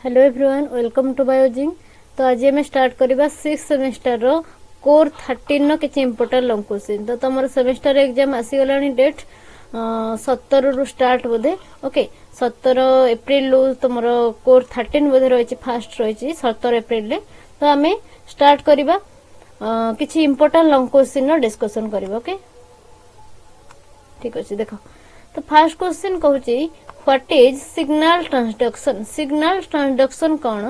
Hello everyone, welcome to Biozing. तो आज आम स्टार्ट करवा 6th सेमेस्टर रो कोर 13 रो किछि इंपोर्टेंट लॉन्ग क्वेश्चन। तो तुम सेमेस्टर एग्जाम आसीगला डेट 17 रु स्टार्ट बोधे। ओके, 17 एप्रिल तुम कोर 13 बोधे रही फास्ट रही 17 एप्रिल ले। तो आम स्टार्ट करवा किछि इंपोर्टेंट लॉन्ग क्वेश्चन डिस्कशन करवा। ओके, ठीक अच्छे। देख, तो फास्ट क्वेश्चन कहूँ what is signal transduction. Signal transduction कौन?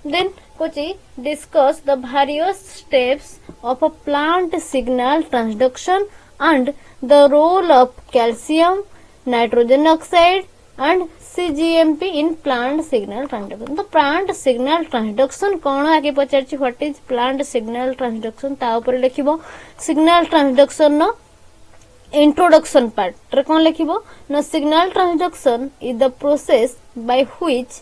देन कोची discuss the various steps of a plant signal transduction and the role of calcium, nitrogen oxide and CGMP in plant signal transduction. तो plant signal transduction कौन आगे पचार what is plant signal transduction ता ऊपर लिखिबो। Signal transduction नो introduction part रे कौन लिखिबो ना signal transduction is the process by which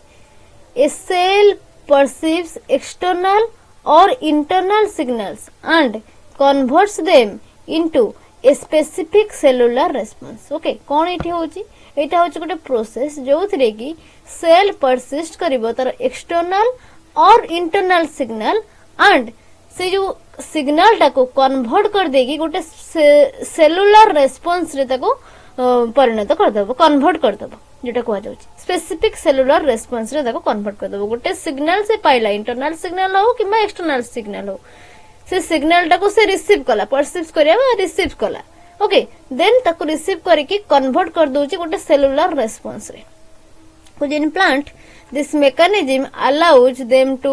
a cell perceives external or internal signals and converts them into a specific cellular response. Okay, कौन एठी होची? एटा होची गोटे प्रोसेस जो थरे की सेल परसिस्ट करिवो तार एक्सटर्नल और इंटरनल सिग्नल एंड से जो सिग्नल टाको कन्वर्ट कर देगी गोटे सेलुलर रेस्पॉन्स रे ताको परिणत कर देबो, कन्वर्ट कर देबो, जेटा कहा जाउची स्पेसिफिक सेलुलर रेस्पॉन्स रे ताको कन्वर्ट कर देबो। गोटे सिग्नल से पाइला, इंटरनल सिग्नल हो कि एक्सटर्नल सिग्नल हो, से सिग्नल टाको से रिसीव कला, परसीव करिया रिसीव कला। ओके, देन ताको रिसीव करके कन्वर्ट कर दोची गोटे सेलुलर रेस्पॉन्स रे। In plant, this mechanism allows them to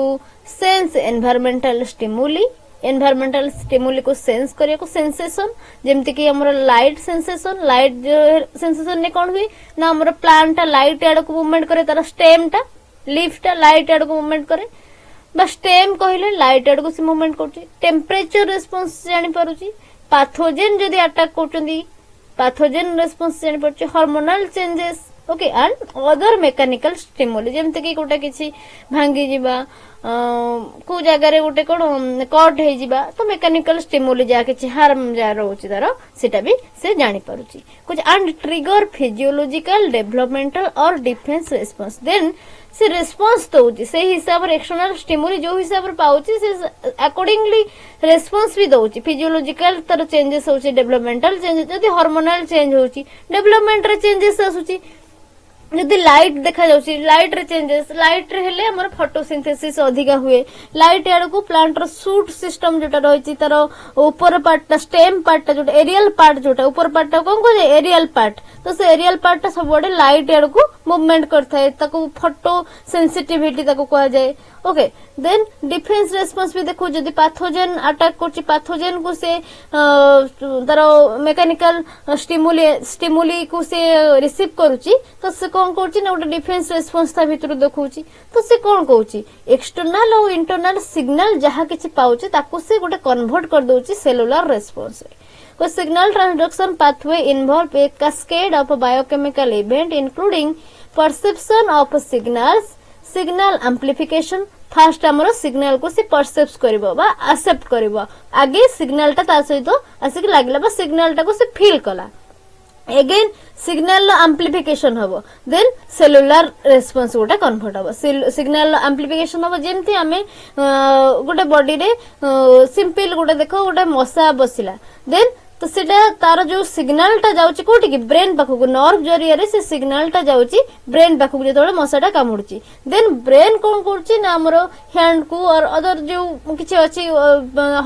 sense environmental stimuli. Environmental stimuli को सेंस करिया को सेंसेशन, जेमति कि हमर लाइट सेंसेशन। लाइट सेंसेशन ने कोन हुई ना हमर प्लांट ता लाइट आड़ को मूवमेंट करे, तार स्टेम ता लीफ ता लाइट आड़ को मूवमेंट करे, बा स्टेम कहिले लाइट आड़ को से मूवमेंट करछि। टेंपरेचर रिस्पांस जानि पारुछि, पैथोजेन जदी अटैक करछन्ती पैथोजेन रिस्पांस जानि पारुछि, hormonal changes. Okay, and other mechanical stimuli जेमति कि गोटा किछि भांगी जिबा, को जगह रे गोटे कोन कट हे जिबा, तो मेकानिकल स्टिमुली जा किछि हार्म जा रहउछि तार सेटा भी से जानि पारुछि कुछ। एंड ट्रिगर फिजियोलॉजिकल डेवलपमेंटल और डिफेंस रिस्पांस। देन से रिस्पांस दउछि से हिसाब रे एक्सटर्नल स्टिमुली जो हिसाब रे पाउछि से अकॉर्डिंगली रिस्पांस भी दउछि। फिजियोलॉजिकल तर चेंजेस होछि, डेवलपमेंटल चेंजेस जदी हार्मोनल चेंज होछि, डेवलपमेंट रे चेंजेस आसुछि। जदि लाइट देखा जाउछि, लाइट रे चेंजेस, लाइट रे हेले हमर फोटोसिंथेसिस अधिका हुए। लाइट आड़ को प्लांट रो सूट सिस्टम जोटा रहिछि तार ऊपर पार्ट स्टेम पार्ट जोटा एरियल पार्ट जोटा ऊपर पार्ट कोन को एरियल पार्ट, तो से एरियल पार्ट सब बडे लाइट आड़ को मूवमेंट करथाय, ताको फोटो सेंसिटिविटी ताको कहा जाय। ओके, देन डिफेंस रेस्पॉन्स भी देखो, जदि पैथोजेन अटैक करछि पैथोजेन को से तार मेकानिकल स्टिमुली को से रिसीव करूछि, तो से कौन करछि ना गोटे डिफेंस रेस्पॉन्स ता भीतर देखौछि। तो से कौन कहउछि एक्सटर्नल और इंटरनल सिग्नल जहा किछि पाउछि ताको से गोटे कन्वर्ट कर दोछि सेलुलर रेस्पॉन्स रे। को signal transduction pathway involve A cascade of biochemical event including perception of signals, signal amplification. Fast हमरो सिग्नल को से परसेप्ट करबो बा एक्सेप्ट करबो, आगे सिग्नल ता ता सहित आसिक लागला बा सिग्नल टा को से फील कला, अगेन सिग्नल एम्प्लीफिकेशन हबो, देन सेलुलर रेस्पॉन्स गोटा कन्वर्ट हबो। सिग्नल एम्प्लीफिकेशन हबो जेमति हमें गोटे बॉडी रे सिंपल गोटे देखो गोटे मशा बसिला, देन तो सेटा तार जो सिग्नल टा जाउची कोठी कि ब्रेन पाखु, नर्व जरिया रे से सिग्नल टा जाउची ब्रेन पाखु जेतोळे मशाटा कामुडुची। देन ब्रेन कोन करची ना हमरो हैंड को और अदर जो किछि अछि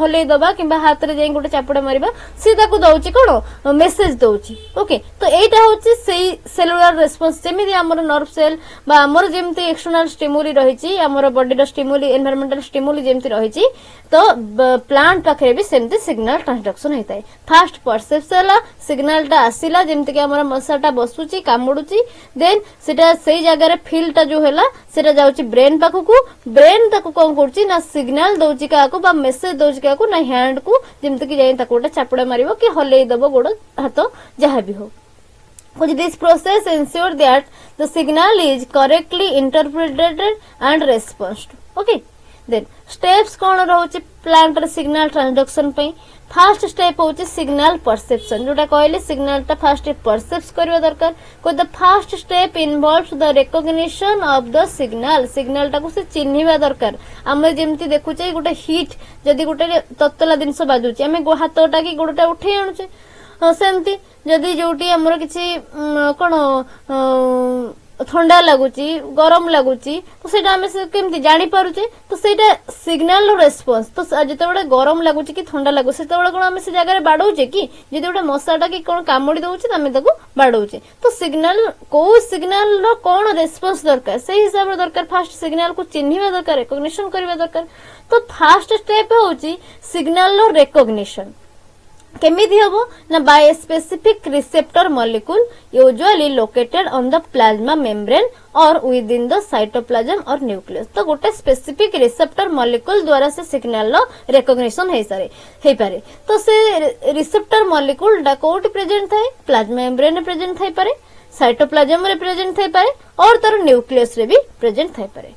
हले दबा किबा हाथ रे जाई गोटे चापड़ा मारिबा, सीधा को दउची कोन मेसेज दउची। ओके, तो एटा होची सेई सेलुलर रेस्पॉन्स जेमिति हमरो नर्व सेल बा हमरो जेमिति एक्सटर्नल स्टिमुली रहिची, हमरो बॉडी रो स्टिमुली एनवायरमेंटल स्टिमुली जेमिति रहिची, तो प्लांट पाखरे भी सेमिति सिग्नल ट्रांसडक्शन हेताय। फास्ट परसेप्शन सिग्नल टा आसिला जेमति कि हमर मसाटा बसुची कामुडुची, देन सेटा सेई जगह रे फील टा जो हैला सेटा जाउची ब्रेन पाखु को, ब्रेन ताको कोन करची ना सिग्नल दउची काको बा मेसेज दउची काको ना हैंड को जेमति कि जाई ताको गोटे चापड़ा मारिबो कि हलेई दबो गोड़ हाथ जहा भी हो। This process ensure that the signal is correctly interpreted and responded. Okay, then steps कौन रोचे प्लांट रे सिग्नल ट्रांसडक्शन पे फास्ट स्टेप होची सिग्नल परसेप्शन जोटा कहले सिग्नल टा फास्ट परसेप्ट करबा दरकार को the first step involves the recognition of the signal signal टा को से चिन्हिबा दरकार हम जेमति देखुचे गोटे हीट जदी गोटे ततला जिंस बाजुचे आमे हाथटा कि गोडटा उठे आनुचे सेमती जदी जोटी हमर किछि कोन ठंडा लगुची गरम लगुची तो सेटा हमें केमती जानी पारुचे तो सेटा सिग्नल रो रेस्पॉन्स तो जते बडे गरम लगुची कि ठंडा लगु सेते बडे कोन हमें से जगह रे बाडौचे कि जदी गोटे मशाटा कि कोन कामुडी दउची त हमें ताको बाडौचे तो सिग्नल को सिग्नल रो कोन रेस्पॉन्स दरकार से हिसाब रो दरकार फास्ट सिग्नल को चिन्हिबा दरकार रिकॉग्निशन करबा दरकार तो फास्ट स्टेप होची सिग्नल रो रिकॉग्निशन केमिति हबो ना by specific receptor molecule usually located on the plasma membrane और विद इन द साइटोप्लाज्म और न्यूक्लियस तो गोटे स्पेसिफिक रिसेप्टर मॉलिक्यूल द्वारा से सिग्नल रो रिकॉग्निशन हे पारे तो से रिसेप्टर मॉलिक्यूल डा कोट प्रेजेंट थाए प्लाज्मा मेम्ब्रेन रे प्रेजेंट थाई पारे साइटोप्लाज्म रे प्रेजेंट थाई पारे और तार न्यूक्लियस रे भी प्रेजेंट थाई पारे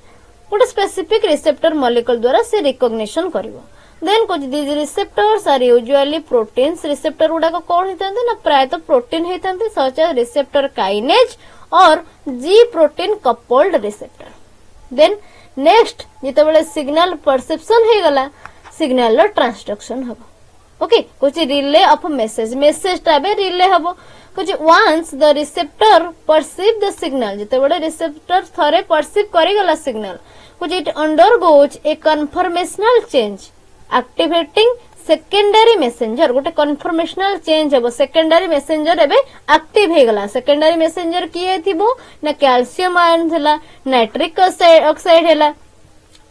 गोटे स्पेसिफिक रिसेप्टर मॉलिक्यूल द्वारा से रिकॉग्निशन करिवो देन कुछ these receptors are usually proteins receptor गुडा को कौन होता ना प्राय तो प्रोटीन होता सच एज रिसेप्टर काइनेज और G protein coupled receptor then next जिते सिग्नल परसेप्शन हो गला सिग्नल रो ट्रांसडक्शन हबो ओके कुछ रिले ऑफ मेसेज टाबे रिले हबो कुछ once the receptor perceive the signal जिते रिसेप्टर थरे परसीव करि गला सिग्नल कुछ it undergoes a conformational change activating secondary messenger गोटे कन्फर्मेशनल चेंज हम सेकेंडरी मैसेंजर एबे एक्टिव हे गला सेकेंडरी मैसेंजर किए थिबो ना कैल्शियम आयन थला नाइट्रिक ऑक्साइड हैला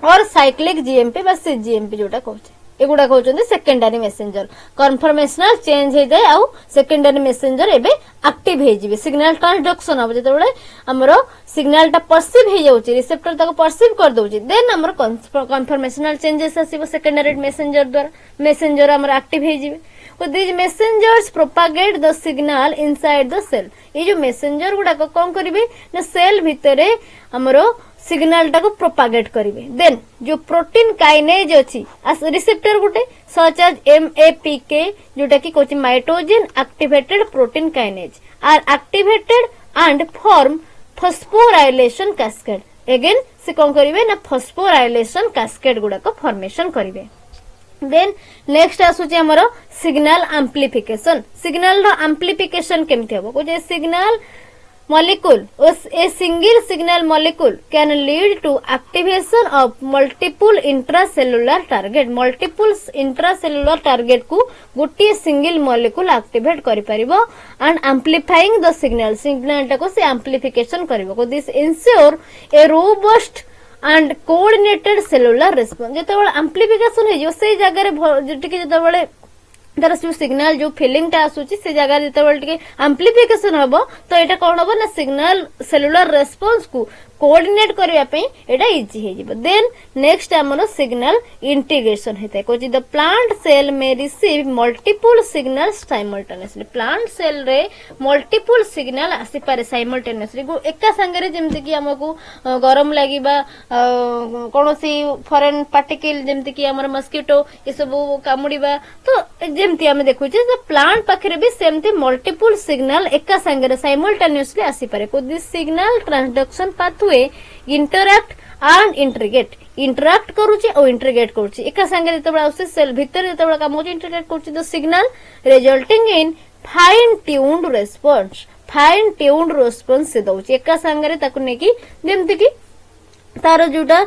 और साइक्लिक जीएमपी बा सीजीएमपी जोटा कहचे एगुडा कहउछन सेकेंडरी मैसेंजर कन्फर्मेशनल चेंज हे जाय आ सेकेंडरी मैसेंजर एबे एक्टिव हे जिवे सिग्नल ट्रांसडक्शन अब जते बळे हमरो सिग्नल टा परसीव हे जाउची रिसेप्टर ताको परसीव कर दउची देन हमरो कन्फर्मेशनल चेंजेस आसीबो सेकेंडरी मैसेंजर द्वारा मैसेंजर हमरो एक्टिव हे जिवे So these messengers propagate the signal inside the cell. ये जो messenger गुड़ा को कौन करिवे ना सेल भितरे हमरो सिग्नल टा को प्रोपागेट करिवे देन जो प्रोटीन काइनेज अछि रिसेप्टर गुटे सच एज MAPK जोटा की कोची mitogen activated protein kinase are activated and form phosphorylation cascade again से कौन करिवे ना फॉस्फोराइलेशन कैस्केड गुड़ा को फॉर्मेशन करिवे देन नेक्स्ट आसुची हमरो सिग्नल एम्प्लीफिकेशन सिग्नल रो एम्प्लीफिकेशन केमथि हबो जे signal molecule a single signal molecule can lead to activation of multiple intracellular target को गोटे सिंगल मॉलिक्यूल एक्टिवेट करि परिबो एंड एम्प्लीफाइंग द सिग्नल टा को से एम्प्लीफिकेशन करिबो this ensure a robust and coordinated cellular response जेतेबेले एम्प्लीफिकेशन हे जो से जगह रे टिके जेतेबेले तार जो सिग्नल जो फीलिंग टा आसुची से जगह जेतेबेले टिके एम्प्लीफिकेशन हबो तो एटा कोन हबो ना सिग्नल सेलुलर रिस्पांस को कोऑर्डिनेट करबा पे एटा इजी हे जिवो देन नेक्स्ट हमरो सिग्नल इंटीग्रेशन हेते कोच द प्लांट सेल में receive multiple signals simultaneously plant cell रे मल्टीपल सिग्नल आसी पारे साइमल्टेनियसली एका संगे जेमति कि हमकु गरम लागिबा कोनोसी फॉरेन पार्टिकल जेमति कि हमर मस्किटो ए सब कामुडीबा तो जेमति हम देखु जे प्लांट पाखरे भी सेमति मल्टीपल सिग्नल एका संगे साइमल्टेनियसली आसी पारे को this signal transduction pathway interact and interact करूची और इंटीग्रेट करूची एका संगे जेतेबेला आउसे सेल भीतर जेतेबेला काम होची इंटीग्रेट करूची the signal resulting in fine tuned response से दउची एका संगे ताकु नेकी जेमति कि तार जोटा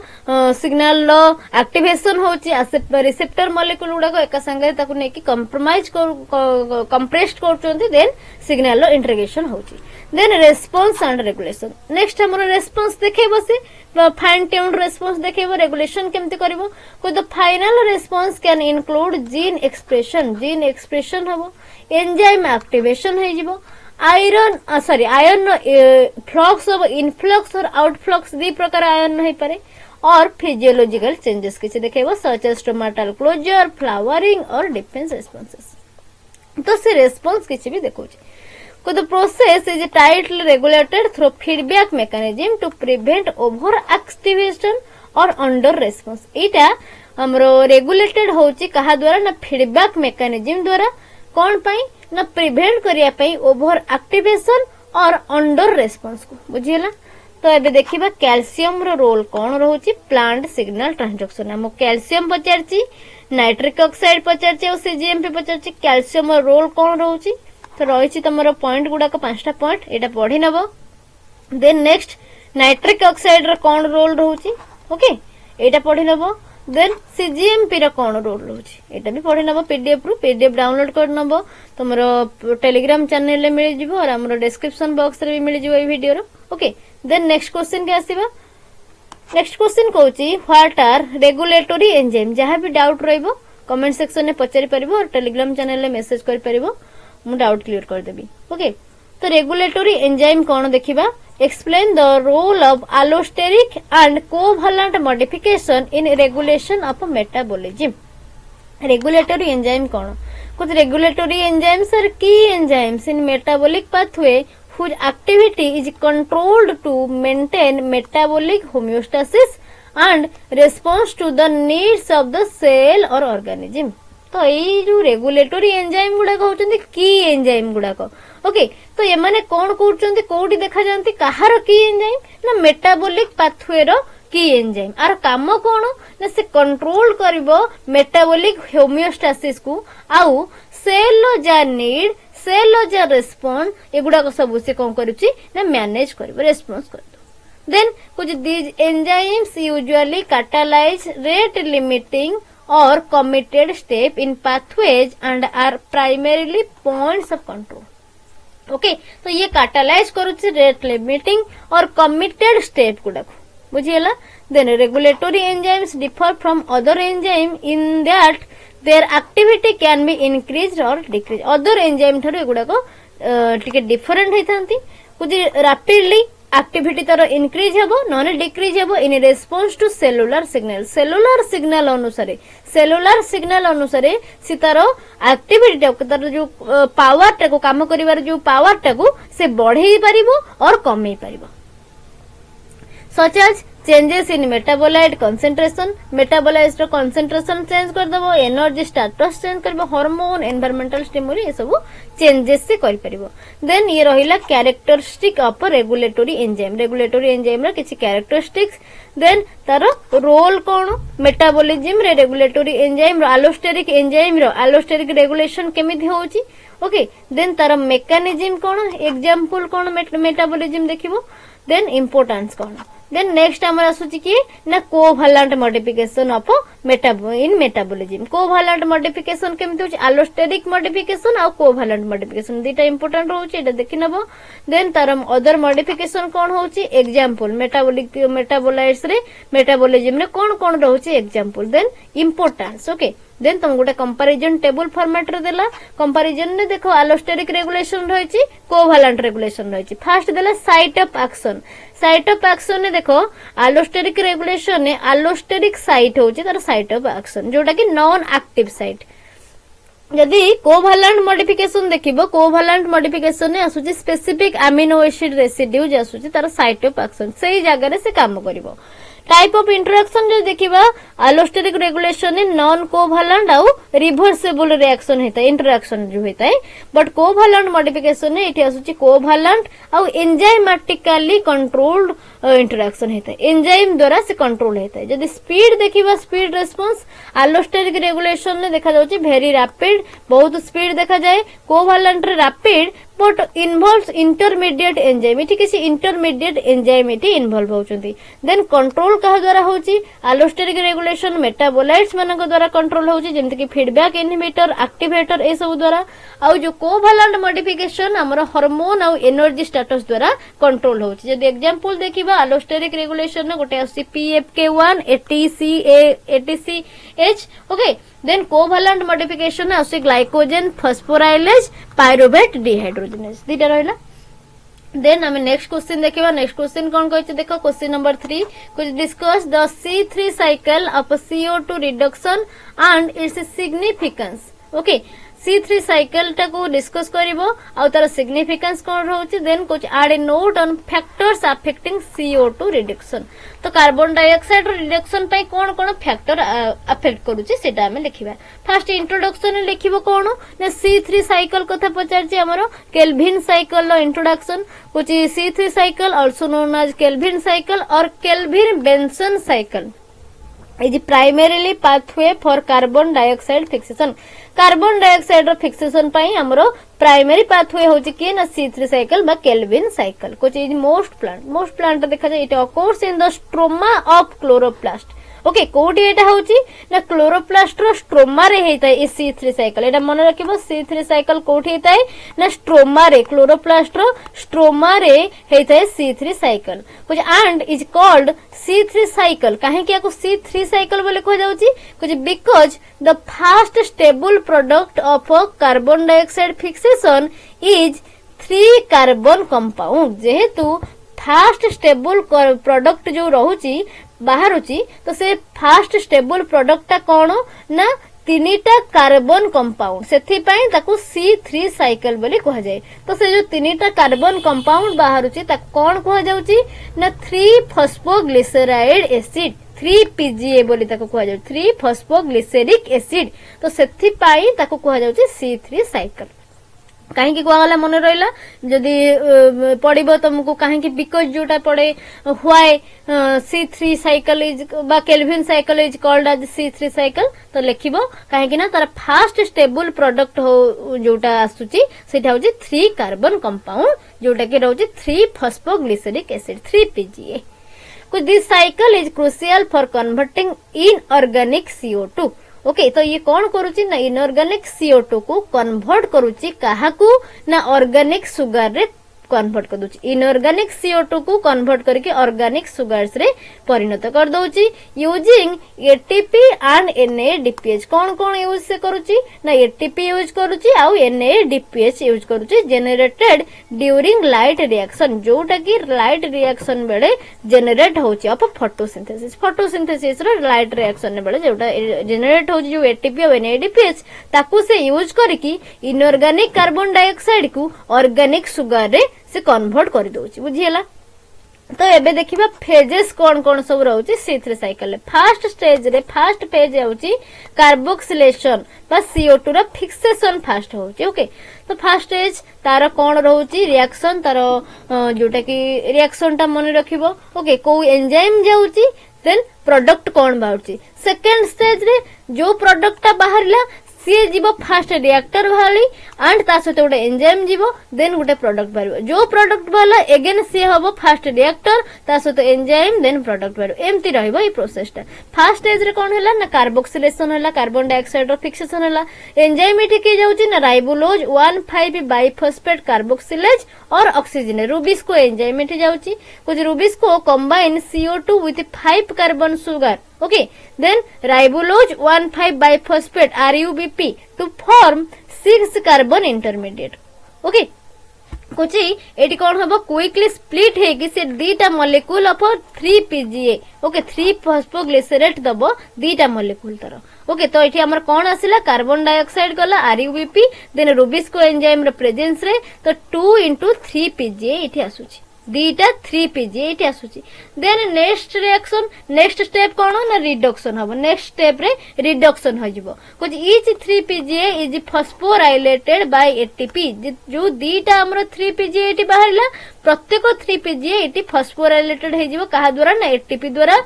सिग्नल लो एक्टिवेशन होची रिसेप्टर मॉलिक्यूल गुडा को एका संगे ताकु नेकी कंप्रेस्ड करचोंती देन सिग्नल लो इंटीग्रेशन होची then response and regulation next हमरो रेस्पॉन्स देखेबो से फाइन ट्यून्ड रेस्पॉन्स देखेबो रेगुलेशन केमति करबो को the final response can include gene expression हबो एंजाइम एक्टिवेशन हे जिवो आयरन फ्लक्स ऑफ इनफ्लक्स और आउटफ्लक्स दी प्रकार आयरन है पारे और फिजियोलॉजिकल चेंजेस किछि देखेबो such as stomatal closure flowering और डिफेंस रेस्पॉन्सेस तो से रेस्पॉन्स किछि भी देखो को the process is tightly regulated through feedback mechanism to prevent over activation और अंडर रेस्पॉन्स एटा हमरो रेगुलेटेड होची कहा द्वारा ना फीडबैक मेकानिज्म द्वारा कौन पाई ना प्रिवेंट करिया पाई ओवर एक्टिवेशन और अंडर रेस्पॉन्स को बुझियला। तो एबे देखिबा कैल्शियम रो रोल कौन रहउची प्लांट सिग्नल ट्रांसडक्शन हम कैल्शियम पचारची नाइट्रिक ऑक्साइड पचारची और सीजीएमपी पचारची कैल्शियम रो रोल कौन रहउची तो रहिची तमरो पॉइंट गुडा को 5टा पॉइंट एटा पढी नबो। देन नेक्स्ट नाइट्रिक ऑक्साइड रो कौन रोल रहउची ओके एटा पढी नबो। देन सीजीएमपी रो कौन रोल रहउची एटा भी पढी नबो पीडीएफ रो पीडीएफ डाउनलोड कर नबो तमरो टेलीग्राम चैनल रे मिल जिवो और हमरो डिस्क्रिप्शन बॉक्स रे भी मिल जिवो ए वीडियो रो ओके। देन नेक्स्ट क्वेश्चन के आसीबा नेक्स्ट क्वेश्चन कहूची व्हाट आर रेगुलेटरी एंजाइम जहां भी डाउट रहइबो कमेंट सेक्शन में पचारि परिबो और टेलीग्राम चैनल रे मेसेज कर परिबो मु डाउट क्लियर कर देबी ओके। तो रेगुलेटरी एंजाइम कौन देखिबा explain the role of allosteric and covalent modification in regulation of metabolism. Regulatory enzyme कौन कुछ regulatory enzymes are key enzymes in metabolic pathway whose activity is controlled to maintain metabolic homeostasis and response to the needs of the cell or organism। तो ये जो regulatory enzyme गुडा कहउचंदी की enzyme गुडा को okay. तो ये माने कोन कहउचंदी कोडी देखा जानती कहार की एंजाइम ना मेटाबॉलिक पाथवे रो की एंजाइम आर काम कोन ना से कंट्रोल करबो मेटाबॉलिक होमियोस्टासिस को आउ सेल लो जा नीड सेल लो जा रेस्पॉन्स एगुडा को सब से कौन करूची ना मैनेज करबो रेस्पॉन्स कर दो। देन कुछ these enzymes usually catalyse rate limiting और committed step in pathways and are primarily points of control okay. तो ये कैटालाइज करूची रेट लिमिटिंग और कमिटेड स्टेप गुडा को बुझियला। Then regulatory enzymes differ from other enzyme in that their activity can be increased or decreased। Other enzyme ठारो एगुडा को टिके डिफरेंट हेतांती कुछ रैपिडली एक्टिविटी तार इंक्रीज हेबो नॉन डिक्रीज हेबो in response to cellular signal अनुसार से तार एक्टिविटी तार जो पावर टा को काम करिवार जो पावर टा को से बढ़ेई परिबो और कमेई परिबो। Such as changes in metabolite concentration metabolite concentration change कर दबो एनर्जी स्टेटस चेंज करबो हार्मोन एनवायरमेंटल स्टिमुली ए सब चेंजेस से कर परिबो। देन ये रहिला कैरेक्टरिस्टिक ऑफ रेगुलेटरी एंजाइम रा किछि कैरेक्टरिस्टिक्स। देन तार रोल कोन मेटाबॉलिज्म रे रेगुलेटरी एंजाइम रो एलोस्टेरिक रेगुलेशन केमिति होउची ओके। देन तार मेकानिज्म कोन एग्जांपल कोन मेटाबॉलिज्म देखिबो। देन इंपोर्टेंस कोन। देन नेक्स्ट हमर आसुची कि ना covalent modification of metabolism covalent modification केमिति होची एलोस्टेरिक मॉडिफिकेशन और कोवैलेंट मॉडिफिकेशन दीटा इंपोर्टेंट होची एटा देखि नबो। देन तार अदर मॉडिफिकेशन कोन होची एग्जांपल मेटाबोलाइट्स रे मेटाबॉलिज्म रे कोन कोन रहउची example. Then importance okay. Then तुम गोटे कंपैरिजन टेबल फॉर्मेट रे देला कंपैरिजन ने देखो एलोस्टेरिक रेगुलेशन रहिची कोवैलेंट रेगुलेशन रहिची। फर्स्ट देला साइट ऑफ एक्शन ने देखो एलोस्टेरिक रेगुलेशन ने एलोस्टेरिक साइट होची तार साइट ऑफ एक्शन जोटा कि नॉन एक्टिव साइट। यदि कोवैलेंट मॉडिफिकेशन देखिबो कोवैलेंट मॉडिफिकेशन ने आसुची स्पेसिफिक अमीनो एसिड रेसिड्यू जे आसुची तार साइट ऑफ एक्शन सेही जगह रे से काम करिवो। टाइप ऑफ इंटरेक्शन जो देखिबा एलोस्टेरिक रेगुलेशन ने नॉन कोवैलेंट आउ रिवर्सिबल रिएक्शन हेता इंटरेक्शन जो हेता है बट कोवैलेंट मॉडिफिकेशन ने एठी आसुची कोवैलेंट आउ एंजाइमेटिकली कंट्रोल्ड इंटरेक्शन हेता है एंजाइम द्वारा से कंट्रोल हेता है। जदि स्पीड देखिबा स्पीड रेस्पॉन्स एलोस्टेरिक रेगुलेशन ने देखा जाउची वेरी रैपिड बहुत स्पीड देखा जाए कोवैलेंट रे rapid but involves intermediate enzyme एठी किसी इंटरमीडिएट एंजाइम एठी इन्वॉल्व होउचंती। देन कंट्रोल कहा द्वारा होउची एलोस्टेरिक रेगुलेशन मेटाबोलाइट्स मानक द्वारा कंट्रोल होउची जेमति कि फीडबैक इनहिबिटर एक्टिवेटर ए सब द्वारा आउ जो कोवैलेंट मॉडिफिकेशन हमर हार्मोन आउ एनर्जी स्टेटस द्वारा कंट्रोल होउची। जदि एग्जांपल देखिबा एलोस्टेरिक रेगुलेशन ने गोटे आसी PFK1 ATCH okay. Then covalent modification आसी ग्लाइकोजन फॉस्फोराइलेज पायरुवेट डिहाइड्रोजनेज दीटा रहला। देन हमें नेक्स्ट क्वेश्चन देखिबा। नेक्स्ट क्वेश्चन कोन कहै छै देखो क्वेश्चन नंबर 3 कुछ discuss the C3 cycle of CO2 reduction and its significance okay. C3 cycle टाको डिस्कस करिवो आ तार सिग्निफिकेंस कोन रहउची देन कुछ add a note on factors affecting CO2 reduction तो कार्बन डाइऑक्साइड रिडक्शन पई कोन कोन फैक्टर अफेक्ट करूची सेटा हमें लिखिबा फर्स्ट इंट्रोडक्शन लिखिबो कोन ना C3 साइकिल कथा पचारची हमरो केल्विन साइकिल लो इंट्रोडक्शन कुछ C3 cycle also known as Calvin cycle और Calvin Benson cycle is primarily pathway for carbon dioxide fixation carbon dioxide रो फिक्सेशन पई हमरो प्राइमरी पाथवे होची कि ना C3 साइकिल बा केल्विन साइकिल कुछ इज मोस्ट प्लांट देखा जाय it occurs in the stroma of chloroplast okay कोडी एटा होची ना क्लोरोप्लास्ट रो स्ट्रोमा रे हेताय ए C3 साइकिल एटा मन रखिबो C3 साइकिल कोठी हेताय ना स्ट्रोमा रे क्लोरोप्लास्ट रो स्ट्रोमा रे हेताय C3 साइकिल कुछ and is called C3 cycle काहे कि याको C3 साइकिल बोले कह जाउची कुछ because the fast stable product of carbon dioxide fixation is 3 carbon compound जेहेतु फास्ट स्टेबल प्रोडक्ट जो रहूची बाहरुची तो से फास्ट स्टेबल प्रोडक्ट टा कोन ना 3टा कार्बन कंपाउंड सेथि पई ताको C3 साइकिल बोली कह जाय तो से जो 3टा कार्बन कंपाउंड बाहरुची ता कोन कह जाउची ना 3 फॉस्फोग्लिसराइड एसिड 3 PGA बोली ताको कह जाउ 3 फॉस्फोग्लिसरिक एसिड तो सेथि पई ताको कह जाउची C3 साइकिल कहीं की कहला मन रहिला जदी पड़िबो तुमको कहीं की बिकॉज़ जोटा पड़े व्हाई C3 साइकिल इज बा Calvin cycle is called as C3 cycle तो लिखिबो कहीं की ना तार फास्ट स्टेबल प्रोडक्ट हो जोटा आसुची सेटा होची 3 कार्बन कंपाउंड जोटा के रहउची 3 फॉस्फोग्लिसरिक एसिड 3 PGA कुछ this cycle is crucial for converting inorganic CO2 okay तो ये कौन करूची ना इनऑर्गेनिक CO2 को कन्वर्ट करूची काहाकू ना ऑर्गेनिक सुगर रे कन्वर्ट कर दोची इनऑर्गेनिक CO2 को कन्वर्ट करके ऑर्गेनिक सुगर्स रे परिणत कर दोची यूजिंग ATP एंड NADPH कौन कौन यूज से करूची ना ATP यूज करूची आ NADPH यूज करूची जेनरेटेड ड्यूरिंग लाइट रिएक्शन जोटा की लाइट रिएक्शन बेले जेनरेट होची ऑफ फोटोसिंथेसिस रो लाइट रिएक्शन बेले जोटा जेनरेट होची जो ATP और NADPH ताकू से यूज करके इनऑर्गेनिक कार्बन डाइऑक्साइड को ऑर्गेनिक सुगर रे से कन्वर्ट कर दोची बुझियला तो एबे देखिबा फेजेस कोन कोन सब रहउची C3 साइकिल फर्स्ट स्टेज रे फर्स्ट फेज होउची कार्बोक्सिलेशन बा CO2 रो फिक्सेशन फास्ट होउची ओके तो फर्स्ट स्टेज तार कोन रहउची रिएक्शन तार जोटा की रिएक्शन ता मन रखिबो ओके को एंजाइम जाउची देन प्रोडक्ट कोन बाउची सेकंड स्टेज रे जो प्रोडक्ट ता बाहरला सी जीवो फास्ट रिएक्टर वाली एंड ता सहित गोटे एंजाइम जीवो देन गोटे प्रोडक्ट बाहर जो प्रोडक्ट वाला अगेन सी हबो फास्ट रिएक्टर ता सहित एंजाइम देन प्रोडक्ट बाहर एमती रहइबो ई प्रोसेस ता फास्ट स्टेज रे कोन हैला ना कार्बोक्सिलेशन हैला कार्बन डाइऑक्साइड रो फिक्सेशन हैला एंजाइम इठी के जाउची ना राइबोलोज 1,5 बाइफॉस्फेट कार्बोक्सिलेज और ऑक्सीजन रूबिस्को एंजाइम इठी जाउची कुछ rubisco combine CO2 with 5 carbon sugar okay then ribulose 1,5 biphosphate RUBP to form 6 carbon intermediate okay कुची एटी कोन हबो क्विकली स्प्लिट हेगी से दीटा molecule of 3 PGA okay 3 phosphoglycerate दबो दीटा मॉलिक्यूल तर ओके तो एठी हमर कोन आसिला कार्बन डाइऑक्साइड गला RUBP देन रूबिस्को एंजाइम रे प्रेजेंस रे तो 2 * 3 PGA एठी आसुची दीटा 3 PGA एठी आसुची then next reaction next step कोन ना रिडक्शन हबो नेक्स्ट स्टेप रे रिडक्शन हो जिवो कुछ each 3 PGA is phosphorylated by ATP जो दीटा हमरो 3 PGA एठी बाहरला प्रत्येक 3 PGA एठी फॉस्फोराइलेटेड हे जिवो कहा द्वारा ना ATP द्वारा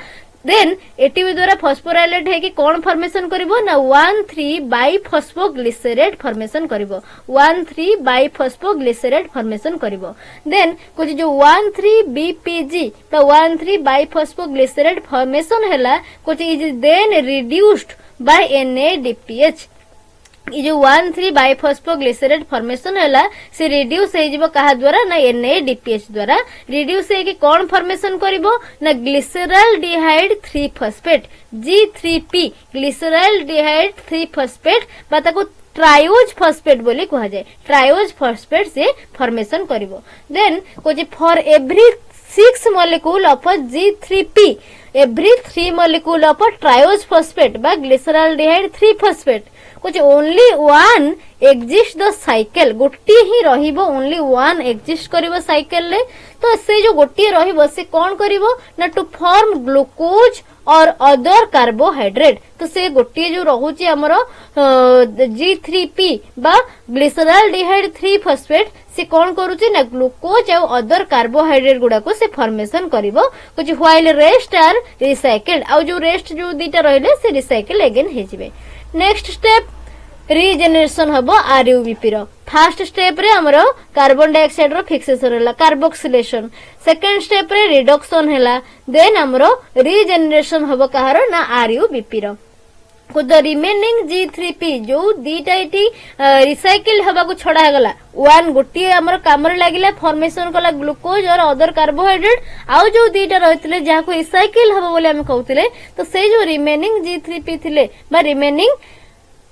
देन ATP द्वारा फॉस्फोराइलेट है कि कौन फॉर्मेशन करिवो ना 1,3 बाइफॉस्फोग्लिसरेट फॉर्मेशन करिवो 1,3 बाइफॉस्फोग्लिसरेट फॉर्मेशन करिवो देन कुछ जो 1,3 BPG बा 1,3 बाइफॉस्फोग्लिसरेट फॉर्मेशन हैला कुछ is then reduced by NADPH ये जो 1,3 बाइफॉस्फोग्लिसरेट फॉर्मेशन हैला से रिड्यूस हे जिवो कहा द्वारा ना NADPH द्वारा रिड्यूस हे कि कोन फॉर्मेशन करिवो ना glyceraldehyde 3 phosphate G3P glyceraldehyde 3 phosphate बा ताको ट्रायोज फॉस्फेट बोली कहा जाय ट्रायोज फॉस्फेट से फॉर्मेशन करिवो देन कोजे for every 6 molecule of G3P every 3 molecule of triose phosphate बा ग्लिसरल्डिहाइड 3 फॉस्फेट कुछ only one exist the cycle, गोटे ही रहिबो, ओनली वन एक्जिस्ट करिवो साइकिल ले। तो से जो गोटे रहिबो से कोन करिवो ना टू फॉर्म ग्लूकोज और अदर कार्बोहाइड्रेट। तो से गोटे जो रहुची हमरो G3P बा ग्लिसरॉल्डिहाइड 3 फॉस्फेट से कोन करूची ना ग्लूकोज और अदर कार्बोहाइड्रेट गुडा को से फॉर्मेशन करिवो। कुछ व्हाइल रेस्ट आर रिसाइकल्ड, और जो रेस्ट जो दीटा रहले से रिसाइकल अगेन हे जिवे। नेक्स्ट स्टेप रिजेनरेशन हबो आरयूबीपी रो। फर्स्ट स्टेप रे हमरो कार्बन डाइऑक्साइड रो फिक्सेशन होला कार्बोक्सिलेशन, सेकंड स्टेप रे रिडक्शन हैला, देन हमरो रिजेनरेशन हबो कहारो ना RuBP row. The remaining G3P जो दीटा एटी रिसाइकिल हबा को छड़ा गला, वन गोटी हमर कामर लागिला फॉर्मेशन कला ग्लूकोज और अदर कार्बोहाइड्रेट, आउ जो दीटा रहितले जहा को रिसाइकिल हबो बोले हम कहउतिले। तो से जो रिमेनिंग G3P थिले बा रिमेनिंग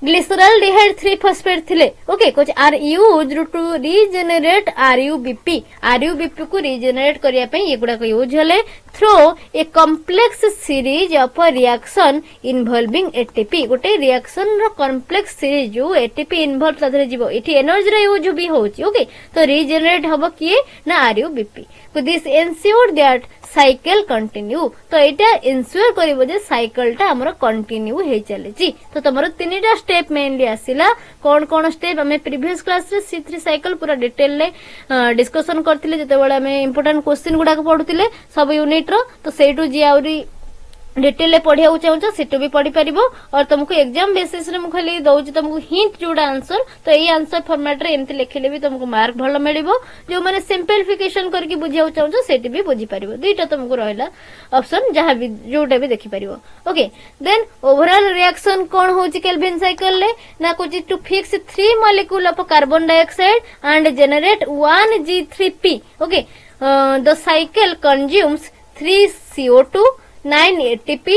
ग्लिसरॉल्डिहाइड 3 फॉस्फेट थिले, ओके, कुछ are used to regenerate RuBP. RuBP को रीजेनरेट करिया पे ये गुडा को यूज हले through a complex series of reaction involving ATP. गोटे रिएक्शन रो कॉम्प्लेक्स सीरीज जो एटीपी इन्वॉल्व तादरे जीवो, एठी एनर्जी रो यूज भी होची, ओके। तो रीजेनरेट हबो किए ना RuBP. This ensure that cycle continue. तो एटा इन्श्योर करिवो जे साइकिल टा हमर कंटिन्यू हे चले जी। तो तमरो तीनटा स्टेप मेनली आसिला। कोन कोन स्टेप हमें प्रीवियस क्लास रे C3 साइकिल पूरा डिटेल ले डिस्कशन करथिले जते बेला हमें इंपोर्टेंट क्वेश्चन गुडा को पढुथिले सब यूनिट रो। तो सेटू जे आउरी डिटेल पढ़िया चाहूँ सीट भी पढ़ी पार और तुमको एग्जाम बेसिस रे मुझे खाली दौर तुमको हिंट जोड़ा आंसर। तो ये आंसर फॉर्मेट रे एमती लिखिले भी तुमको मार्क भल मिल जो मैंने सिंपलीफिकेशन करके बुझा चाहूँ से भी बुझी पार। दुईटा तुमको रहा ऑप्शन जहाँ भी जोटा भी देखिपार। ओके, देन ओवरऑल रिएक्शन कौन हो केल्विन साइकिल ले ना कुछ to fix 3 molecule of carbon dioxide and generate 1 G3P। Okay, the cycle consumes 3 CO2 9 ATP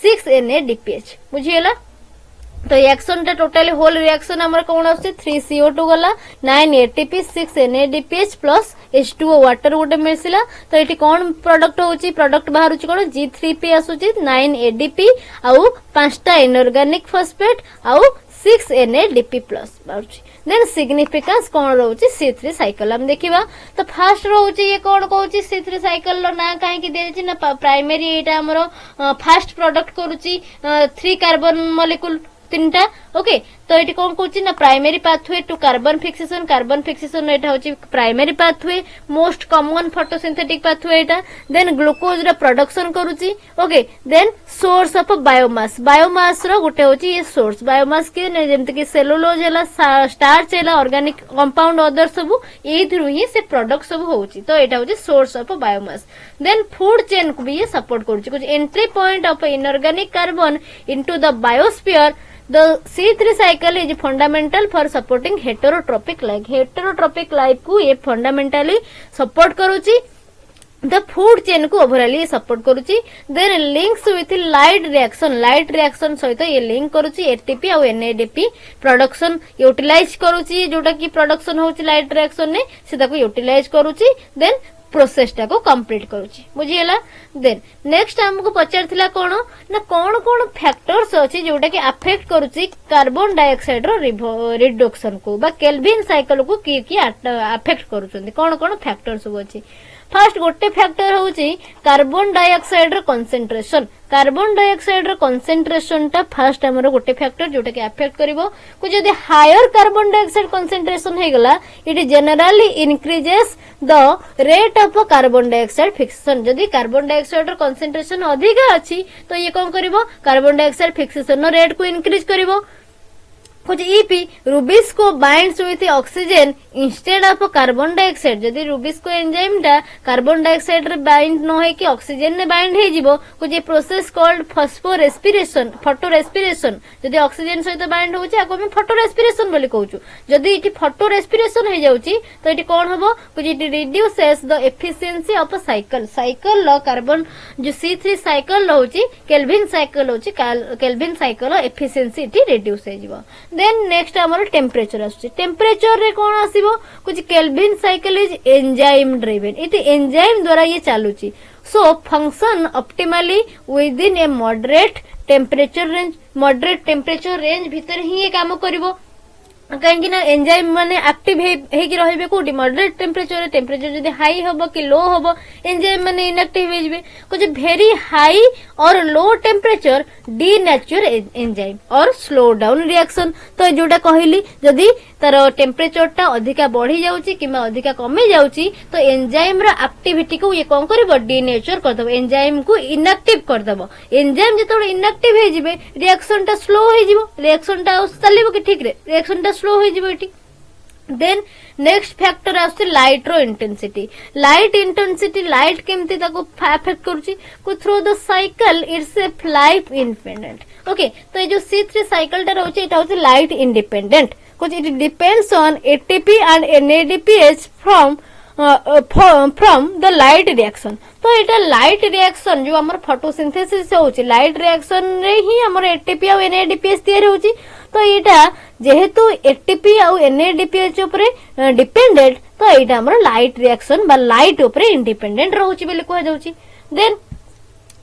6 NADPH बुझीगला। तो रिएक्शन टा टोटली होल रिएक्शन हमर कोन आछे 3 CO2 गला 9 ATP 6 NADPH plus H2O water गोटे मिलसिला। तो एठी कोन प्रोडक्ट होची, प्रोडक्ट बाहरुची कोन G3P आसुची 9 ADP आउ 5टा इनऑर्गेनिक फॉस्फेट आउ 6 NADP प्लस बाहरुची। देन सिग्निफिकेंस कौन रोची C3 साइकिल हम देखिबा। तो फर्स्ट रोची ये कौन कहूची C3 साइकिल लो ना काहे कि देछि ना प्राइमरी एटा हमरो फर्स्ट प्रोडक्ट करूची 3 कार्बन मॉलिक्यूल 3टा। ओके, तो एटी कौन कहूची ना primary pathway to carbon fixation एटा होची primary pathway, most common photosynthetic pathway एटा। देन ग्लूकोज रो प्रोडक्शन करूची। Okay, then source of biomass रो गोटे होची ये सोर्स बायोमास के ने जेमते कि सेलुलोज हैला, स्टार्च हैला, ऑर्गेनिक कंपाउंड अदर सब एथरु ही से प्रोडक्ट सब होची। तो एटा होची source of biomass. Then food chain को भी ये सपोर्ट करूची। कुछ entry point of inorganic carbon into the biosphere. The C3 cycle is fundamental for supporting heterotrophic life. Heterotrophic life को ये fundamentally support करूची। The food chain को overall support करूची। Then links with light reaction सहित ये link करूची ATP और NADP production utilize करूची। जोटा की production होची light reaction ने सीधा को utilize करूची। Then प्रोसेस टा को कंप्लीट करूची बुझीला। देन नेक्स्ट हमको पचारथिला कोन ना कोन कोन फैक्टर्स अछि जोटा कि अफेक्ट करूची कार्बन डाइऑक्साइड रो रिडक्शन को बा केल्विन साइकिल को की अफेक्ट करूचंदी कोन कोन फैक्टर्स सब अछि। फर्स्ट गोटे फैक्टर होची कार्बन डाइऑक्साइड रो कंसंट्रेशन। कार्बन डाइऑक्साइड रो कंसंट्रेशन टा फर्स्ट हमरो गोटे फैक्टर जोटा कि अफेक्ट करिवो। को जदी हायर कार्बन डाइऑक्साइड कंसंट्रेशन हे गला it generally increases the rate of carbon dioxide fixation. जदी कार्बन डाइऑक्साइड रो कंसंट्रेशन अधिक अछि तो ये कोन करिवो कार्बन डाइऑक्साइड फिक्सेशन नो रेट को इंक्रीज करिवो। कुछ ईपी rubisco binds with oxygen instead of carbon dioxide. जदी रुबिस्को एंजाइम टा कार्बन डाइऑक्साइड रे बाइंड न होय कि ऑक्सीजन ने बाइंड हे जिवो। कुछ ये प्रोसेस कॉल्ड फोटोरेस्पिरेशन। जदी ऑक्सीजन सहित बाइंड होची आको हम फोटोरेस्पिरेशन बोली कहूचु। जदी इटी फोटोरेस्पिरेशन हे जाउची तो इटी कोन हबो कुछ इटी reduces the efficiency of a cycle लो कार्बन जो C3 साइकिल होची केल्विन साइकिल होची केल्विन साइकिल एफिशिएंसी इटी रिड्यूस हे जिवो। देन नेक्स्ट हमर टेम्परेचर आछी। टेम्परेचर रे कोन आसीबो कुछ Calvin cycle is enzyme driven. इति एंजाइम द्वारा ये चालुची। So function optimally within a moderate temperature range. Moderate temperature range भितर ही ये काम करिवो कहीं ना एंजाइम माने एक्टिव रहिबे कोठी मॉडरेट टेम्परेचर टेम्परेचर जदी हाई हबो कि लो हबो एंजाइम माने इनएक्टिव हो जिवे कुछ वेरी हाई और लो टेम्परेचर डीनेचर एंजाइम और स्लो डाउन रिएक्शन तो जोटा कहली जदी तार टेम्परेचर टा अधिका बढ़ी जाउची किमा अधिका कमी जाउची तो एंजाइम रा एक्टिविटी को ये कोन करबो डीनेचर कर दबो एंजाइम को इनएक्टिव कर दबो एंजाइम जतो इनएक्टिव हो जिवे रिएक्शन टा स्लो हो जिवो रिएक्शन टा चलिबो कि ठीक रे रिएक्शन टा स्लो हो जिवो एटी देन नेक्स्ट फैक्टर आसे लाइट रो इंटेंसिटी लाइट केमती ताको अफेक्ट करूची को through the cycle it's a life independent okay तो ये जो C3 साइकिल टा रहउची एटा होची लाइट इंडिपेंडेंट कुछ it depends on ATP and NADPH from the light reaction तो एटा लाइट रिएक्शन जो हमर फोटोसिंथेसिस होची लाइट रिएक्शन रे ही हमर ATP और NADPH तैयार होची तो एटा जेहेतु ATP और NADPH ऊपर डिपेंडेंट तो एटा हमर लाइट रिएक्शन बा लाइट ऊपर इंडिपेंडेंट रहउची बेले कह जाउची देन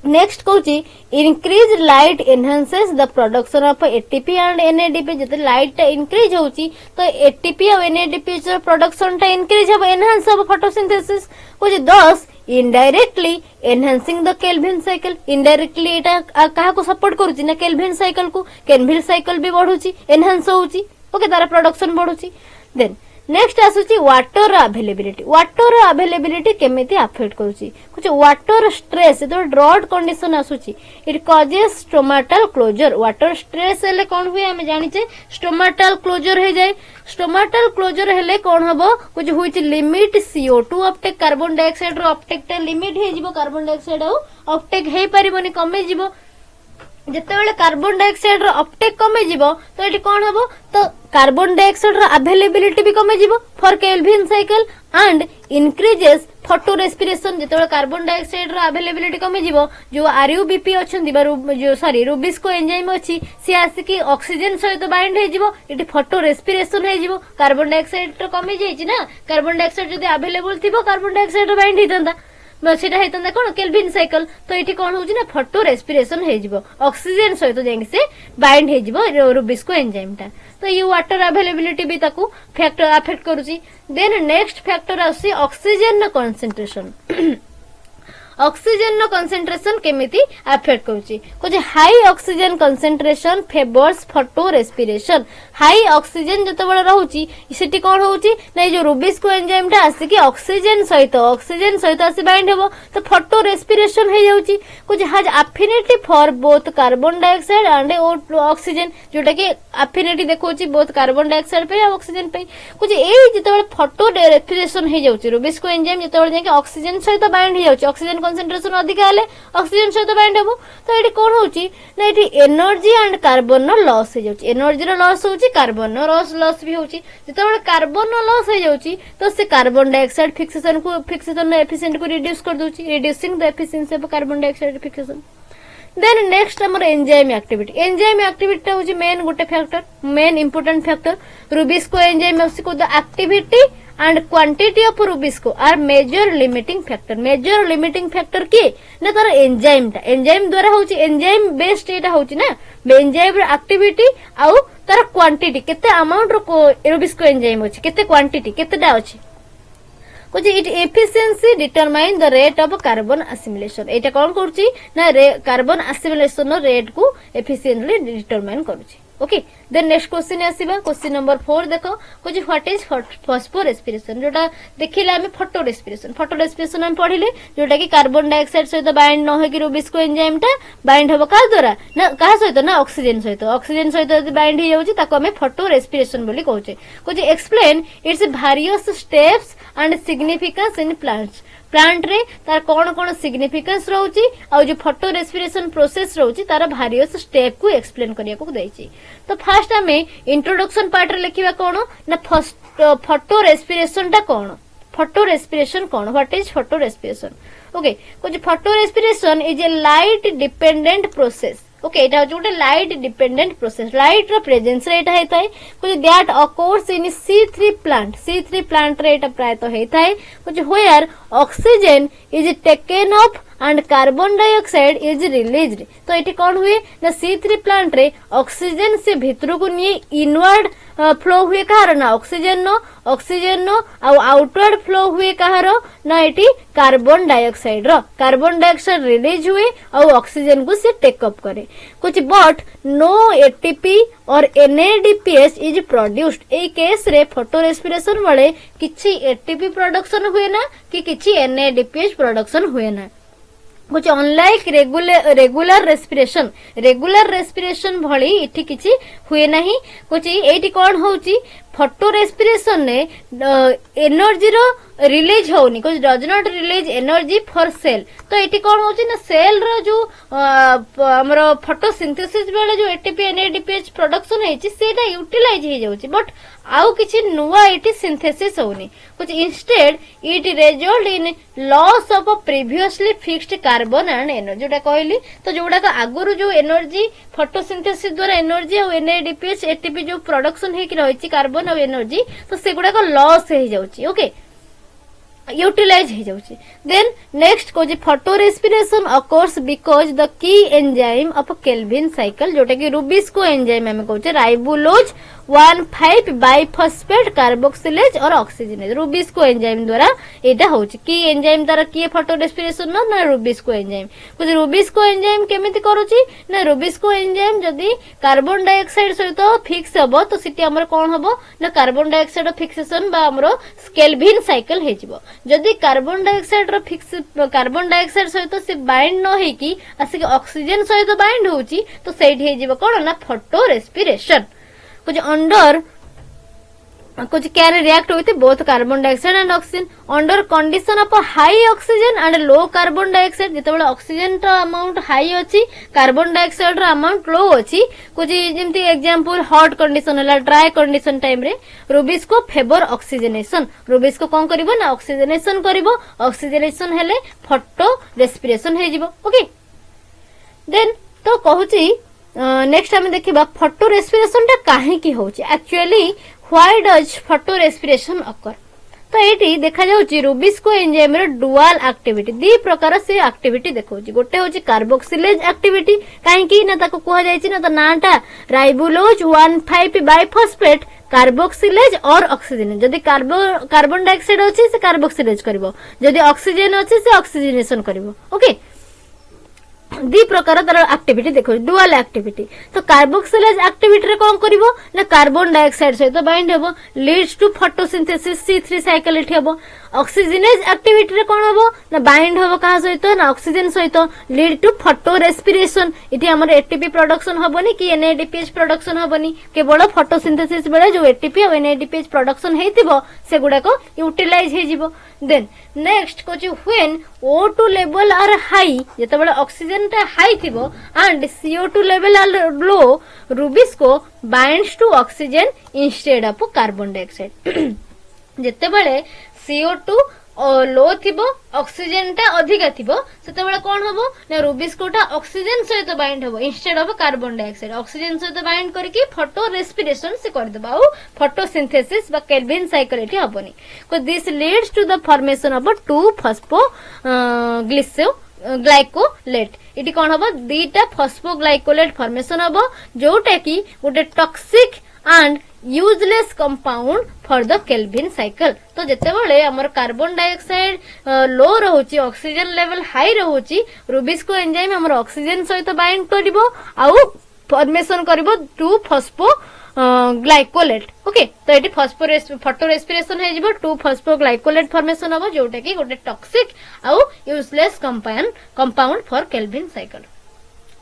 नेक्स्ट कहूची increase light enhances the production of ATP and NADPH जते लाइट इंक्रीज होची तो ATP और NADPH प्रोडक्शन टा इंक्रीज हो एनहांस हो फोटोसिंथेसिस कहूची thus indirectly enhancing the Calvin cycle indirectly एटा काहा को सपोर्ट करूची ना केल्विन साइकिल भी बढ़ुची एनहांस होची ओके तारा प्रोडक्शन बढ़ुची देन नेक्स्ट आसुची वाटर अवेलेबिलिटी केमिति अफेक्ट करूची कुछ वाटर स्ट्रेस तो ड्रॉट कंडीशन आसुची it causes stomatal closure water stress हेले कोन हुए हम जानि छे स्टोमाटल क्लोजर हे जाय स्टोमाटल क्लोजर हेले कोन हबो कुछ हुई limit CO2 uptake carbon dioxide रो अपटेक टा लिमिट हे जिवो कार्बन डाइऑक्साइड अपटेक हे परिबोनी कमे जिवो जेतेबेले कार्बन डाइऑक्साइड रो अपटेक कमे जिवो तो एटी कोन हबो तो कार्बन डाइऑक्साइड रो अवेलेबिलिटी भी कमे जिवो for Calvin cycle and increases photorespiration जेतेबेले कार्बन डाइऑक्साइड रो अवेलेबिलिटी कमे जिवो जो RUBP अछंदी बा जो सॉरी रुबिस्को एंजाइम अछि से आसी ऑक्सीजन सहित बाइंड हे जिवो इटी फोटो रेस्पिरेशन हे जिवो कार्बन डाइऑक्साइड तो कमे जाईची ना कार्बन डाइऑक्साइड जदी अवेलेबल थिबो कार्बन डाइऑक्साइड रो बाइंड हेतंदा सेटा हेतंदा कोन केल्विन साइकिल तो एठी कोन होची ना फोटो रेस्पिरेशन हे जिवो ऑक्सीजन सहित जांगे से बाइंड हे जिवो रुबिस्को एंजाइम टा तो ये वाटर अवेलेबिलिटी भी ताकू फैक्टर अफेक्ट करूची देन नेक्स्ट फैक्टर आसी ऑक्सीजन कंसंट्रेशन ऑक्सीजन कंसंट्रेशन केमिति अफेक्ट करूची कुछ high oxygen concentration favours photorespiration high oxygen जतबेले रहउची सेठी कोन होउची नै जो रुबिस्को एंजाइम टा आसी कि ऑक्सीजन सहित आसी बाइंड हेबो तो फोटो रेस्पिरेशन हे जाउची कुछ has affinity for both carbon dioxide and oxygen जोटा कि एफिनिटी देखौची बोथ कार्बन डाइऑक्साइड पे ऑक्सीजन पे कुछ ए जतबेले फोटो रेस्पिरेशन हे जाउची रुबिस्को एंजाइम जतबेले जाके ऑक्सीजन सहित बाइंड हे जाउची ऑक्सीजन कंसंट्रेशन अधिक हेले ऑक्सीजन सहित बाइंड हेबो तो एठी कोन होउची ना एठी एनर्जी एंड कार्बन नो लॉस हे जाउची एनर्जी रो लॉस होउची कार्बन नो लॉस भी होउची जेतेबेले कार्बन नो लॉस हे जाउची तो से कार्बन डाइऑक्साइड फिक्सेशन एफिशिएंट को रिड्यूस कर दोउची reducing the efficiency of carbon dioxide fixation then next हमर एंजाइम एक्टिविटी होउची मेन गोटे factor main important factor Rubisco enzyme को the activity and quantity of rubisco are major limiting factor की ना तार एंजाइम द्वारा होची एंजाइम बेस्ड एटा होची ना एंजाइम रो एक्टिविटी आउ तार क्वांटिटी केते अमाउंट रो रुबिस्को एंजाइम होची केते क्वांटिटी केतेटा होची कुछ it efficiency determine the rate of carbon assimilation एटा कोन करची ना कार्बन असिमिलेशन रो रेट को एफिशिएंटली डिटरमाइन करची ओके देन नेक्स्ट क्वेश्चन आसीबा क्वेश्चन नंबर 4 देखो कुछ व्हाट इज फॉस्फोर रेस्पिरेशन जोटा देखिले हम फोटो रेस्पिरेशन हम पढिले जोटा कि कार्बन डाइऑक्साइड सहित बाइंड न हो कि रुबिस्को एंजाइम टा बाइंड होबो का द्वारा ना का सहित ना ऑक्सीजन सहित बाइंड हो जाउची ताको हम फोटो रेस्पिरेशन बोली कहउचे कुछ explain its various steps and significance in plant रे तार कोन सिग्निफिकेंस रहउची आ जो फोटो रेस्पिरेशन प्रोसेस रहउची तार वेरियस स्टेप को एक्सप्लेन करिया को दैची तो फर्स्ट हमें इंट्रोडक्शन पार्ट रे लिखिबा कोन ना फोटो रेस्पिरेशन टा कोन what is photorespiration okay कुछ photorespiration is a light dependent process okay एटा जोटे लाइट डिपेंडेंट प्रोसेस लाइट रो प्रेजेंस रे एटा हेताय कुछ that occurs in C3 plant रे एटा प्रायत हेताय कुछ where oxygen is taken up and carbon dioxide is released. तो ये कौन हुए ना C3 प्लांट रे ऑक्सीजन से भितर को नहीं इनवर्ड फ्लो हुए कहार ना ऑक्सीजन नो आउटवर्ड फ्लो हुए कहार ना ये कार्बन डाइऑक्साइड रिलीज हुए और ऑक्सीजन को से टेकअप करे कुछ बट नो एटीपी और NADPH is produced a case रे फोटो रेस्पिरेशन वाले किछि एटीपी प्रोडक्शन हुए ना कि किछि NADPH प्रोडक्शन हुए ना कुछ अनलाइक रेगुलर रेस्पिरेशन भली इठी किछि हुए नहीं कुछ एटी कौन होची फोटो रेस्पिरेशन ने एनर्जी रो रिलीज होनी कुछ does not release energy for sale तो एटी कौन होची ना सेल रो जो हमरो फोटोसिंथेसिस बेले जो एटीपी NADPH प्रोडक्शन हेची सेटा यूटिलाइज हे जाउची बट आउ किछि नुवा एटी सिंथेसिस होनी कुछ instead it result in loss of previously fixed carbon and energy जोटा कहली तो जोड़ा का आगुरु जो एनर्जी फोटोसिंथेसिस द्वारा एनर्जी और NADPH एटीपी जो प्रोडक्शन हे कि रहिची कार्बन और एनर्जी तो सेगुडा का लॉस हे जाउची ओके यूटिलाइज हो जाउची देन नेक्स्ट को जे photorespiration occurs because the key enzyme of Calvin cycle जोटा कि रुबिस्को एंजाइम हमें कहते राइबोलोज 1,5 बाइफॉस्फेट कार्बोक्सिलेज और ऑक्सीजनेज रुबिस्को एंजाइम द्वारा एटा होची की एंजाइम द्वारा किए फोटो रेस्पिरेशन ना रुबिस्को एंजाइम कुछ रुबिस्को एंजाइम केमिति करूची ना रुबिस्को एंजाइम जदी कार्बन डाइऑक्साइड सहित फिक्स हबो तो सिटी हमर कोन हबो ना कार्बन डाइऑक्साइड फिक्सेशन बा हमरो केल्विन साइकिल हे जिवो जदि कार्बन डाइऑक्साइड रो फिक्स कार्बन डाइऑक्साइड सहित से बाइंड न हे की आसी ऑक्सीजन सहित बाइंड होची तो सेठी हे जिवो कोन ना फोटो रेस्पिरेशन कुछ अंडर कुछ कैन रिएक्ट होते both carbon dioxide and oxygen under condition of high oxygen and low carbon dioxide जेतेबेले ऑक्सीजन रो अमाउंट हाई अछि कार्बन डाइऑक्साइड रो अमाउंट लो अछि कुछ जेमति एग्जांपल हॉट कंडीशन हला ड्राई कंडीशन टाइम रे रुबिस्को फेवर ऑक्सीजनेशन रुबिस्को कोन करबो ना ऑक्सीजनेशन करबो ऑक्सीजनेशन हेले फोटो रेस्पिरेशन हे जिवो ओके देन तो कहूची नेक्स्ट हमें देखिबा फोटो रेस्पिरेशन टा काहे की होची actually why does photorespiration occur तो एटी देखा जाउची रुबिस्को एंजाइम रे डुअल एक्टिविटी दी प्रकार से एक्टिविटी देखौची गोटे होची कार्बोक्सिलेज एक्टिविटी काहे की ना ताको कहै जायची ना तो नाटा राइबोलोज 1,5 बाइफॉस्फेट कार्बोक्सिलेज और ऑक्सीजन जदि कार्बन डाइऑक्साइड होची से कार्बोक्सिलेज करबो जदि ऑक्सीजन होची से ऑक्सीजनेशन करबो ओके दी प्रकार तार एक्टिविटी देखो डुअल एक्टिविटी तो कार्बोक्सिलेज एक्टिविटी रे कोन करबो ना कार्बन डाइऑक्साइड सहित बाइंड हेबो leads to photosynthesis C3 cycle इठी हेबो ऑक्सीजनेज एक्टिविटी रे कोन हेबो ना बाइंड हेबो का सहित ना ऑक्सीजन सहित लीड टू फोटो रेस्पिरेशन इठी हमर एटीपी प्रोडक्शन हबोनी कि NADPH प्रोडक्शन हबोनी केवल फोटोसिंथेसिस बेले जो एटीपी और NADPH प्रोडक्शन हेतिबो से गुडा को यूटिलाइज हे जिवो देन नेक्स्ट कोची when O2 level are high जेतेबेले ऑक्सीजन टा हाई थिबो and CO2 level are low Rubisco binds to oxygen instead of carbon dioxide जेतेबेले CO2 लो थिबो ऑक्सीजन टा अधिका थिबो सेतेबेले कोन हबो ना रुबिस्को टा ऑक्सीजन सहित बाइंड हबो instead of carbon dioxide oxygen सहित बाइंड करके फोटो रेस्पिरेशन से कर दबा और फोटोसिंथेसिस बा केल्विन साइकिल एठी हबोनी को this leads to the formation of 2 phosphoglycolate इटी कोन हबो दीटा फॉस्फोग्लाइकोलेट फॉर्मेशन हबो जोटा की गोटे toxic and useless compound for the Calvin cycle तो जेतेबेले हमर कार्बन डाइऑक्साइड लो रहउची ऑक्सीजन लेवल हाई रहउची रुबिस्को एंजाइम हमर ऑक्सीजन सहित बाइंड करबो आउ फॉर्मेशन करबो 2 फॉस्फो ग्लाइकोलेट ओके तो एटी फोटो रेस्पिरेशन हे जिवो 2 फॉस्फो ग्लाइकोलेट फॉर्मेशन हबो जोटा की गोटे टॉक्सिक आउ useless compound for Calvin cycle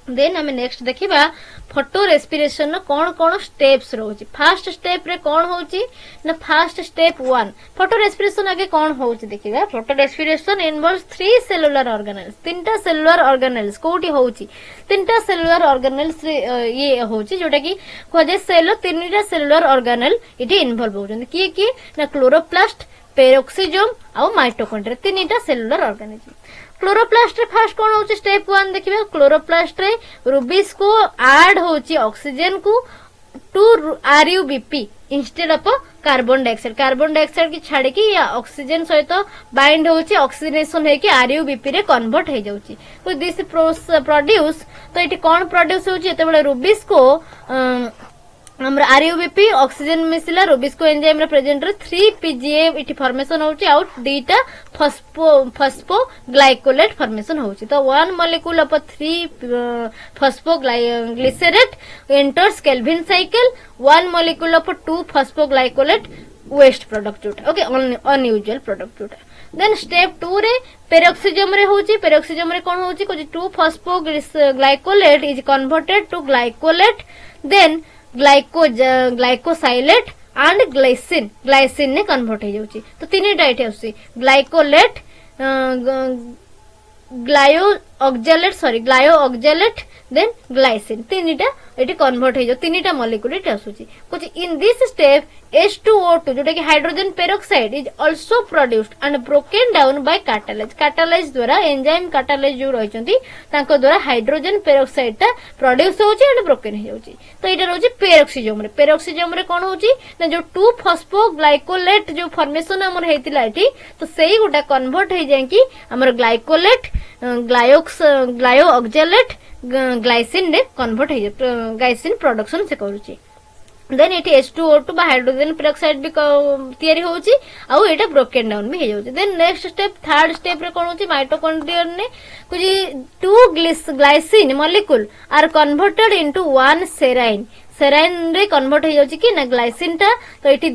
then हमें नेक्स्ट देखिबा फोटो रेस्पिरेशन न कोन कोन स्टेप्स रहउची फर्स्ट स्टेप रे कोन होउची ना फर्स्ट स्टेप 1 फोटो रेस्पिरेशन आगे कोन होउची देखिबा photo respiration involves 3 cellular organelles तीनटा सेलुलर ऑर्गेनेल्स कोठी होउची तीनटा सेलुलर ऑर्गेनेल्स ये होउची जोटा की खोजे सेल तीनटा सेलुलर ऑर्गेनेल इठी इन्वॉल्व होउछन की ना क्लोरोप्लास्ट पेरोक्सिसोम आ माइटोकॉन्ड्रिया तीनटा सेलुलर ऑर्गेनिज्म क्लोरोप्लास्ट रे फर्स्ट कोन होची स्टेप 1 देखिबा क्लोरोप्लास्ट रे रुबिस्को ऐड होची ऑक्सीजन को to RUBP instead of carbon dioxide की छाड़ी की या ऑक्सीजन सहित बाइंड होची ऑक्सीजनेशन है कि RUBP रे कन्वर्ट हो जाउची तो दिस प्रोड्यूस तो इटी कोन प्रोड्यूस होची एते बेले रुबिस को हमर RUBP ऑक्सीजन मिसिला रुबिस्को एंजाइम रे प्रेजेंट रे 3PGA इटी फॉर्मेशन होची आउट दीटा फॉस्फोग्लाइकोलेट फॉर्मेशन होची तो one molecule of 3 phosphoglycerate enters Calvin cycle one molecule of 2 phosphoglycolate waste product जोटा ओके अनयूजुअल प्रोडक्ट जोटा देन स्टेप 2 रे पेरोक्सिजम रे होची पेरोक्सिजम रे कोन होची को 2 phosphoglycolate is converted to glycolate then glycosylate and glycine ने कन्वर्ट हो जाउची तो तीन टाइप है glycolate glyoxylate then glycine तीनटा एटी कन्वर्ट हो जाउ तीनटा मॉलिक्यूल एटी आसुची कुछ इन दिस स्टेप H2O2 जोटा कि hydrogen peroxide is also produced and broken down by catalyse द्वारा एंजाइम कैटालाइज जो रहिचंती तांको द्वारा हाइड्रोजन पेरोक्साइड टा प्रोड्यूस होची एंड ब्रोकन हो जाउची तो एटा रहउची पेरोक्सिजम रे कोन होची ना जो 2 फॉस्फोग्लाइकोलेट जो फॉर्मेशन हमर हेतिला एटी तो सेही गोटा कन्वर्ट हो जाय कि हमर ग्लाइकोलेट ग्लायो ऑक्जेलेट ग्लाइसिन ने कन्वर्ट हो ग्लाइसिन प्रोडक्शन से करूची देन इट H2O2 बा हाइड्रोजन पेरोक्साइड भी तयारी होची आउ एटा ब्रोकन डाउन भी हो जाउची then next step third step रे कोन होची माइटोकॉन्ड्रिया ने कुछ 2 glycine molecule are converted into 1 serine रे कन्वर्ट हो जाउची कि ना ग्लाइसिन टा तो इटी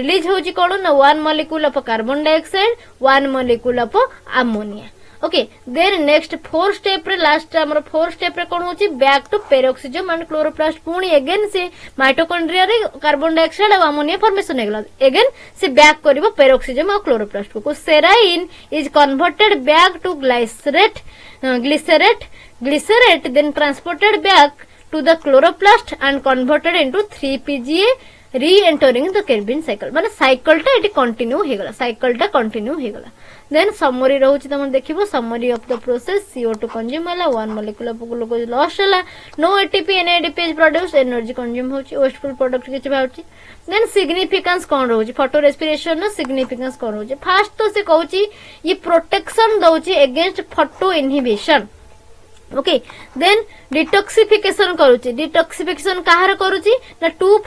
रिलीज होची कोन ना 1 molecule of carbon dioxide 1 molecule of ammonia okay then next 4 step रे लास्ट हमर 4 स्टेप रे कोन होची back to peroxisome and chloroplast पुणी अगेन से माइटोकॉन्ड्रिया रे कार्बन डाइऑक्साइड और अमोनिया फॉर्मेशन हेगला अगेन से बैक करबो पेरोक्सिजम और क्लोरोप्लास्ट को serine is converted back to glycerate then transported back to the chloroplast and converted into 3PGA re-entering the Krebs cycle माने साइकिल टा एटी कंटिन्यू हेगला देन समरी रहउची तमन देखिबो summary of the process CO2 consume होला 1 molecule of glucose loss होला no ATP NADP is produce energy consume होची वेस्टफुल प्रोडक्ट किछ बाउची देन सिग्निफिकेंस कोन रहउची फोटो रेस्पिरेशन नो सिग्निफिकेंस कोन रहउची फर्स्ट तो से कहउची ये प्रोटेक्शन दउची against photoinhibition okay then detoxification करूची डिटॉक्सिफिकेशन कहार करूची ना 2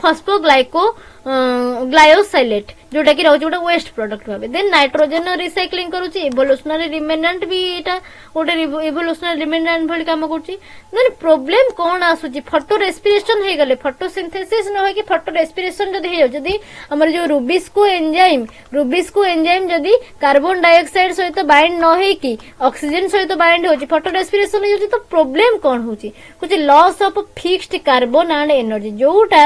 ग्लायोसाइलेट जोटा कि रहउची गोटे वेस्ट प्रोडक्ट भाबे देन नाइट्रोजन रिसाइक्लिंग करूची इवोल्यूशनरी रिमेनेंट भी एटा गोटे इवोल्यूशनरी रिमेनेंट भली काम करूची देन प्रॉब्लम कोन आसुची फोटो रेस्पिरेशन हे गले फोटोसिंथेसिस न होय कि फोटो रेस्पिरेशन जदी हे जदी हमर जो रुबिस्को एंजाइम जदी कार्बन डाइऑक्साइड सहित बाइंड न हे कि ऑक्सीजन सहित बाइंड होची फोटो रेस्पिरेशन हे तो प्रॉब्लम कोन होची कुछ loss of fixed carbon and energy जोटा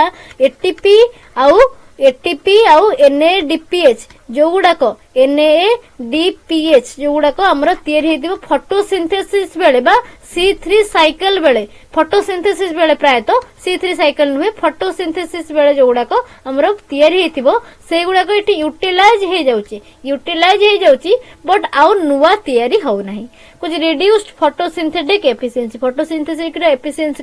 ATP आउ NADPH जो गुड़ाक NADPH जो गुड़ाक हमर तयारी हेतिबो फोटोसिंथेसिस बेले बा C3 साइकिल बेले फोटोसिंथेसिस बेले प्राय तो C3 साइकिल नुहे फोटोसिंथेसिस बेले जो गुड़ाक हमर तयारी हेतिबो से गुड़ाक एटी यूटिलाइज हे जाउची बट आउ नुवा तयारी हो नाही कुछ रिड्यूस्ड फोटोसिंथेटिक एफिशिएंसी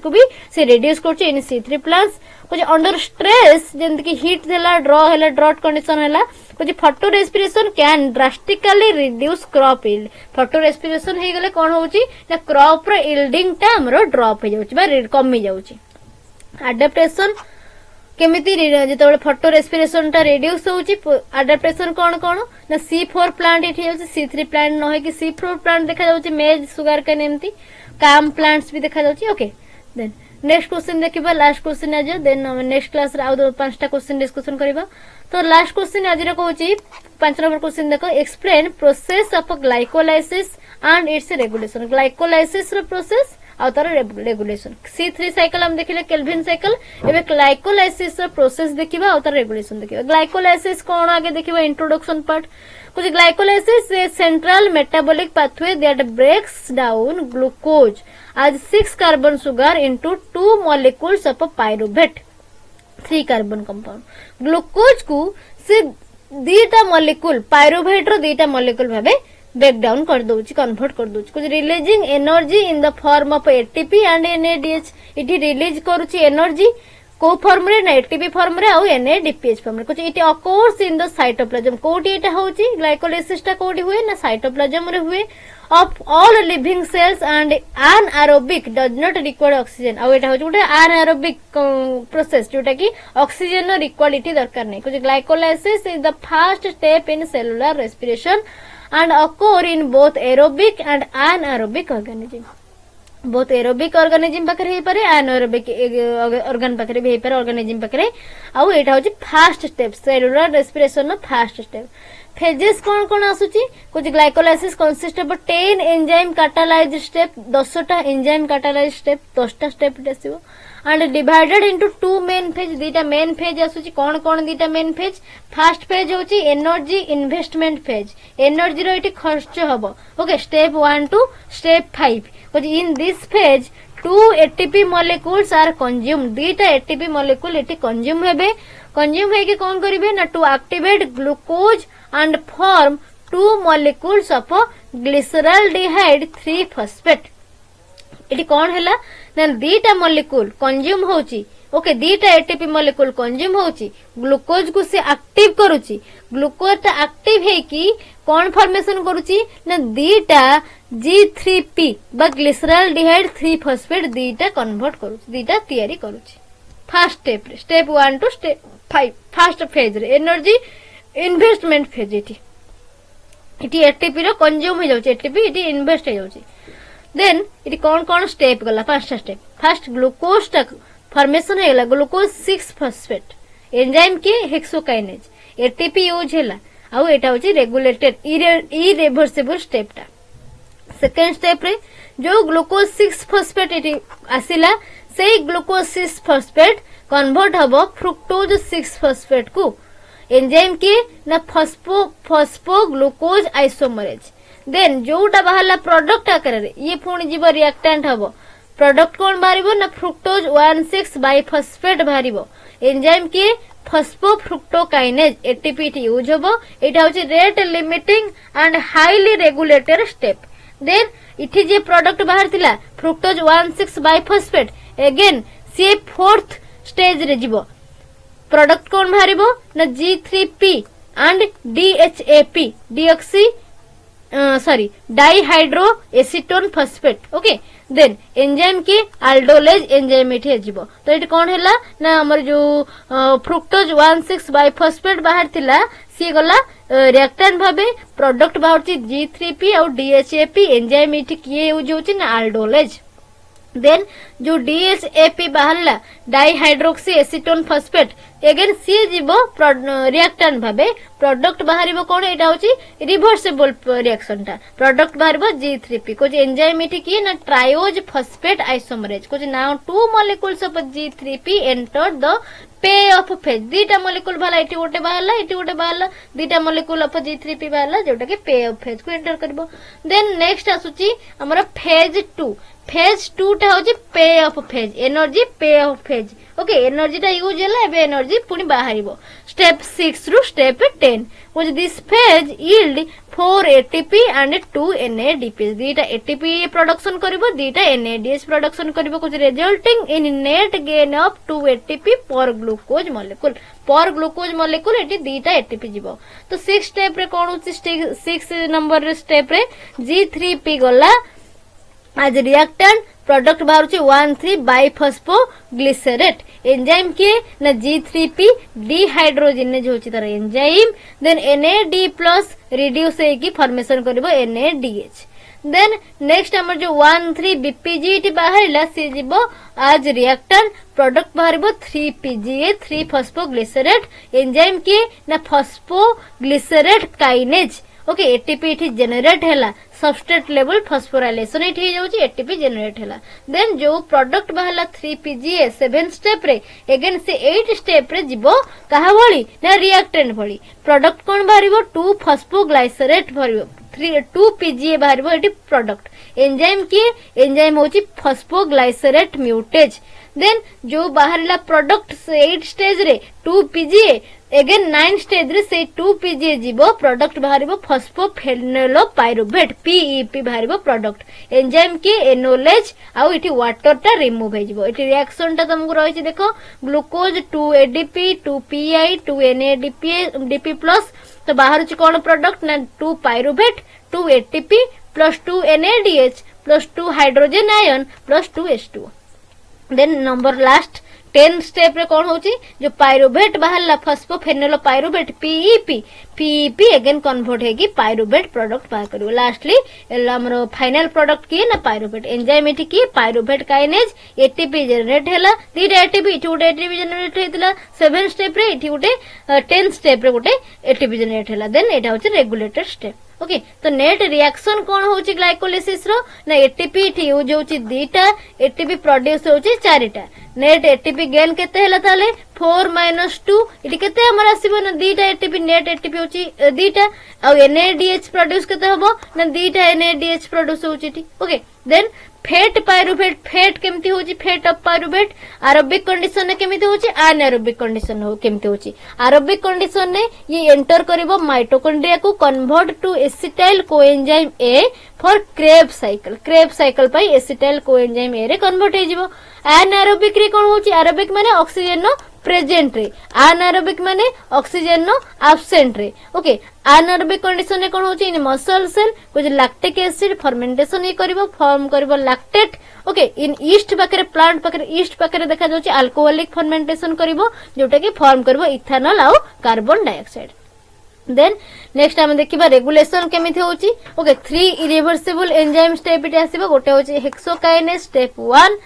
को भी से रिड्यूस करछि इन C3 प्लांट्स कुछ अंडर स्ट्रेस जेंत की हीट देला ड्रॉट कंडीशन हैला कुछ photorespiration can drastically reduce crop yield photorespiration हे गले कोन होची ना क्रॉप रो यील्डिंग टा हमरो ड्रॉप हे जाउची बा कमी जाउची एडेप्टेशन केमिति जेतबेले फोटो रेस्पिरेशन टा रिड्यूस होची एडेप्टेशन कोन ना C4 प्लांट इठी होची C3 प्लांट न होय कि C4 प्लांट देखा जाउची मेज सुगर कैन एमती काम प्लांट्स भी देखा जाउची ओके देन नेक्स्ट क्वेश्चन देखिबा लास्ट क्वेश्चन आज देन नेक्स्ट क्लास रे आउ 5टा क्वेश्चन डिस्कशन करिबा तो लास्ट क्वेश्चन आज रे कहूची 5 नंबर क्वेश्चन देखो explain process of glycolysis and its regulation glycolysis रो प्रोसेस आ तार रेगुलेशन C3 साइकिल हम देखिले केल्विन साइकिल एबे ग्लाइकोलाइसिस रो प्रोसेस देखिबा आ तार रेगुलेशन देखिबा ग्लाइकोलाइसिस कोन आगे देखिबा इंट्रोडक्शन पार्ट कुछ glycolysis a central metabolic pathway that breaks down glucose as 6 carbon sugar into 2 molecules of pyruvate 3 carbon compound glucose को से दीटा मॉलिक्यूल पायरुवेट रो दीटा मॉलिक्यूल भाबे ब्रेक डाउन कर दोची कन्वर्ट कर दोची कुछ releasing energy in the form of ATP and NADH इटी रिलीज करूची एनर्जी को फॉर्म रे ना एटीपी फॉर्म रे आउ NADPH फॉर्म रे कुछ it occurs in the cytoplasm कोटी एटा होची ग्लाइकोलाइसिस टा कोटी हुए ना साइटोप्लाज्म रे हुए of all living cells and anaerobic does not require oxygen आउ एटा होची गुटे anaerobic प्रोसेस जोटा की ऑक्सीजन नो इक्वालिटी दरकार नै कुछ glycolysis is the first step in cellular respiration and occur in both aerobic and anaerobic organism बहुत aerobic organism पाखरे हे पारे एनारोबिक ऑर्गन पाखरे भी हे पारे ऑर्गेनिज्म पाखरे आउ एटा होची फर्स्ट स्टेप सेलुलर रेस्पिरेशन नो फर्स्ट स्टेप फेजेस कौन कौन आसुची कुछ glycolysis consist of 10 enzyme catalysed step 10टा एंजाइम कैटालाइज्ड स्टेप 10टा स्टेप आसीबो and divided into two main phase दीटा मेन फेज आसुची कौन कौन दीटा मेन फेज फर्स्ट फेज होची एनर्जी इन्वेस्टमेंट फेज एनर्जी रो इटी खर्च हबो okay step 1 to step 5 because in this phase 2 ATP molecules are consumed दीटा ATP molecule इटी consume हेबे consume हे के कौन करिवे ना to activate glucose and form 2 molecules of glyceraldehyde 3 phosphate इटी कौन हैला ना दीटा मॉलिक्यूल कंज्यूम होची ओके दीटा एटीपी मॉलिक्यूल कंज्यूम होची ग्लूकोज को से एक्टिव करूची ग्लूकोज ता एक्टिव है कि कौन फॉर्मेशन करूची ना दीटा G3P बा ग्लिसरल्डिहाइड 3 फॉस्फेट दीटा कन्वर्ट करूची दीटा तयारी करूची फर्स्ट स्टेप रे step 1 to step 5 first phase रे एनर्जी इन्वेस्टमेंट फेज इटी एटीपी रो कंज्यूम हो जाउची एटीपी इटी इन्वेस्ट हो जाउची देन इटी कौन स्टेप गला पांचटा स्टेप फर्स्ट ग्लूकोज टा फॉर्मेशन हेला ग्लूकोज 6 फॉस्फेट एंजाइम के हेक्सोकाइनेज एटीपी यूज हेला आउ एटा होची रेगुलेटेड इरिवर्सिबल स्टेप टा सेकंड स्टेप रे जो ग्लूकोज 6 फॉस्फेट इटी आसिला सेही ग्लूकोज 6 फॉस्फेट कन्वर्ट हबो फ्रुक्टोज 6 फॉस्फेट को एंजाइम के ना फॉस्फो ग्लूकोज आइसोमरेज देन जोटा बाहरला प्रोडक्ट आकर ये पुणी जीव रिएक्टेंट हबो प्रोडक्ट कौन बाहरिबो ना फ्रुक्टोज 16 बाइफॉस्फेट बाहरिबो एंजाइम के फॉस्फो फ्रुक्टोकाइनेज एटीपी यूज हबो एटा होची rate limiting and highly regulated step then इठी जे प्रोडक्ट बाहर थिला फ्रुक्टोज 16 बाइफॉस्फेट अगेन से फोर्थ स्टेज रे जीवो प्रोडक्ट कौन बाहरिबो ना G3P and DHAP deoxy dihydro acetone phosphate okay then enzyme के अल्डोलेज एंजाइम एठी जीवो तो एठी कोन हैला ना हमर जो फ्रुक्टोज 16 बाइफॉस्फेट बाहर थिला सी गला रिएक्टेंट भाबे प्रोडक्ट बाहरची G3P और DHAP एंजाइम एठी किए यूज होची ना अल्डोलेज देन जो DHAP बाहरला डाइहाइड्रोक्सी एसीटोन फॉस्फेट अगेन सी जीवो रिएक्टेंट भाबे प्रोडक्ट बाहरिबो कोन एटा होची रिवर्सिबल रिएक्शन टा प्रोडक्ट बाहरिबो G3P कुछ एंजाइम एठी की ना ट्रायोज फॉस्फेट आइसोमरेज कुछ now 2 molecules of G3P enter the पे ऑफ फेज दीटा मॉलिक्यूल बाहला एठी गोटे बाहला दीटा मॉलिक्यूल ऑफ G3P बाहला जोटा के पे ऑफ फेज को एंटर करबो देन नेक्स्ट आसुची हमर फेज 2 फेज 2 टा होची pay of phase energy pay of phase okay energy टा यूज हैला एबे एनर्जी पुनी बाहरिबो स्टेप 6 रु step 10 which this phase yield 4 ATP and 2 NADPH दीटा ATP प्रोडक्शन करिवो दीटा NADH प्रोडक्शन करिवो कुछ resulting in net gain of 2 ATP per glucose molecule एटी दीटा ATP जीवो तो 6 स्टेप रे कोन होची 6 नंबर रे स्टेप रे G3P गला आज रिएक्टेंट प्रोडक्ट बाहरुची 13 बाइफॉस्फो ग्लिसरेट एंजाइम के ना G3P डिहाइड्रोजिनेज होची तर enzyme then NAD plus reduce हेकी फॉर्मेशन करबो NADH देन नेक्स्ट हमर जो 13 BPG टी बाहरला से जीवो आज रिएक्टेंट प्रोडक्ट बाहरिबो 3PGA 3 फॉस्फो ग्लिसरेट एंजाइम के ना phosphoglycerate kinase okay ATP इठी जनरेट हैला सबस्ट्रेट लेवल फॉस्फोराइलेशन इठी जाउची एटीपी जनरेट हैला देन जो प्रोडक्ट बाहला 3PGA 7 स्टेप रे अगेन से 8 स्टेप रे जीवो कहा भली ना रिएक्टेंट भली प्रोडक्ट कोन बाहरिबो 2 फॉस्फोग्लाइसरेट भरिबो 2PGA बाहरिबो एटी प्रोडक्ट एंजाइम की एंजाइम होची फॉस्फोग्लाइसरेट म्यूटेज। देन जो बाहरला प्रोडक्ट 8 स्टेज रे 2 पीजीए अगेन 9 स्टेज रे से 2 पीजीए जीवो प्रोडक्ट बाहरिबो फॉस्फोफेनोलोपाइरुवेट पीईपी बाहरिबो प्रोडक्ट। एंजाइम की एनोलेज आउ इठी वाटर टा रिमूव हे जीवो। इठी रिएक्शन टा तुमको रहिछि देखो glucose 2 ADP 2 Pi 2 NADP plus तो बाहर कौन प्रोडक्ट ना 2 pyruvate 2 ATP plus 2 NADH plus 2 hydrogen ion plus 2 H2। Then number last 10 step रे कौन होची जो पाइरुवेट बाहरला फॉस्फोफेनोलोपाइरुवेट पीईपी अगेन कन्वर्ट हेगी पाइरुवेट प्रोडक्ट बाहर करिवो। लास्टली हमरो फाइनल प्रोडक्ट की ना पाइरुवेट एंजाइम एठी की पाइरुवेट काइनेज एटीपी जनरेट हैला दीटा एटीपी इठी गोटे एटीपी जनरेट हेतिला 7 स्टेप रे इठी गोटे 10 स्टेप रे गोटे एटीपी जनरेट हैला। देन एटा होची रेगुलेटेड स्टेप। ओके तो नेट रिएक्शन कौन होची ग्लाइकोलिसिस रो ना एटीपी इठी यूज होची दीटा एटीपी प्रोड्यूस होची 4टा नेट एटीपी गेन केते हैला ताले 4 - 2 इठी केते हमर आसीबो ना दीटा एटीपी नेट एटीपी होची दीटा आ एनएडीएच प्रोड्यूस केते हबो ना दीटा एनएडीएच प्रोड्यूस होची इठी। Okay then fate pyruvate fate केमती होची fate of pyruvate aerobic condition ने केमती होची अनएरोबिक कंडीशन हो केमती होची। एरोबिक कंडीशन ने ये एंटर करिवो माइटोकॉन्ड्रिया को convert to acetyl coenzyme A for Kreb cycle पाई एसिटाइल कोएंजाइम ए रे कन्वर्ट हे जिवो। अनएरोबिक रे कोन होची एरोबिक माने ऑक्सीजन नो प्रेजेंट रे अनएरोबिक माने ऑक्सीजन नो एब्सेंट रे। ओके अनएरोबिक कंडीशन रे कोन होची इन मसल सेल कुछ लैक्टिक एसिड फर्मेंटेशन ये करिवो फॉर्म करिवो लैक्टेट। ओके इन ईस्ट पाकरे प्लांट पाकरे ईस्ट पाकरे देखा जाउची अल्कोहलिक फर्मेंटेशन करिवो जोटा कि फॉर्म करिवो इथेनॉल आ कार्बन डाइऑक्साइड। देन नेक्स्ट हम देखिबा रेगुलेशन केमिति होची। ओके 3 इरिवर्सिबल एंजाइम स्टेप इटे आसीबो गोटे होची हेक्सोकाइनेज स्टेप 1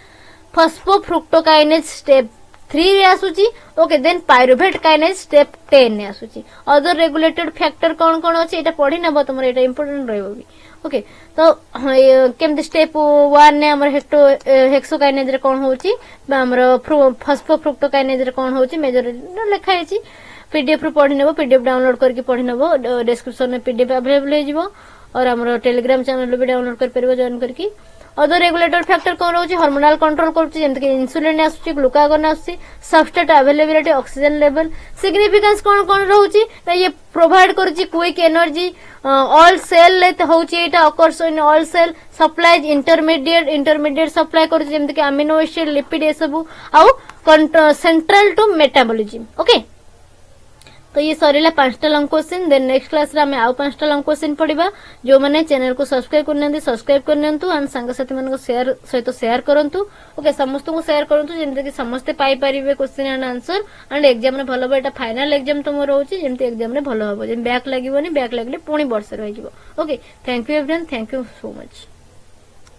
फॉस्फोफ्रुक्टोकाइनेज स्टेप 3 रे आसुची। Okay then pyruvate kinase step 10 ने आसुची। अदर रेगुलेटेड फैक्टर कोन कोन अछि एटा पढि नबो तमर एटा इंपोर्टेंट रहबो भी। ओके तो केमति स्टेप 1 ने हमर हेक्सोकाइनेज रे कोन होची हमर फॉस्फोफ्रुक्टोकाइनेज रे कोन होची मेजर लिखा हैची। पीडीएफ रो पढि नबो पीडीएफ डाउनलोड करके पढि नबो डिस्क्रिप्शन में पीडीएफ अवेलेबल हे जिवो और हमर टेलीग्राम चैनल भी डाउनलोड कर परबो जॉइन करके। अदर रेगुलेटर फैक्टर कौन रोचे हार्मोनल कंट्रोल करछि जेमति कि इंसुलिन आसुची ग्लूकागोन आसुची substrate availability oxygen level significance कौन कौन रहउची ना ये प्रोवाइड करछि क्विक एनर्जी ऑल सेल लेत होउची एटा occurs in all cell supplies intermediate supply करछि जेमति कि अमीनो एसिड लिपिड ए सब आउ सेंट्रल टू मेटाबॉलिज्म। ओके तो ये सरीला 5टा long question. Then next class रे हमें आउ 5टा लॉन्ग क्वेश्चन पढिबा। जो माने चैनल को सब्सक्राइब करनंती सब्सक्राइब करनंतु एंड संग साथी मन को शेयर सहित शेयर करंतु। ओके समस्त को शेयर करंतु जेमते कि समस्त पाई परिबे question and answer and exam रे भलो बेटा फाइनल एग्जाम तुम रहउची जेमते एग्जाम रे भलो हबो जे बैक लागिबोनी बैक लागले पुणी वर्ष रहि जिवो। Okay thank you everyone thank you so much.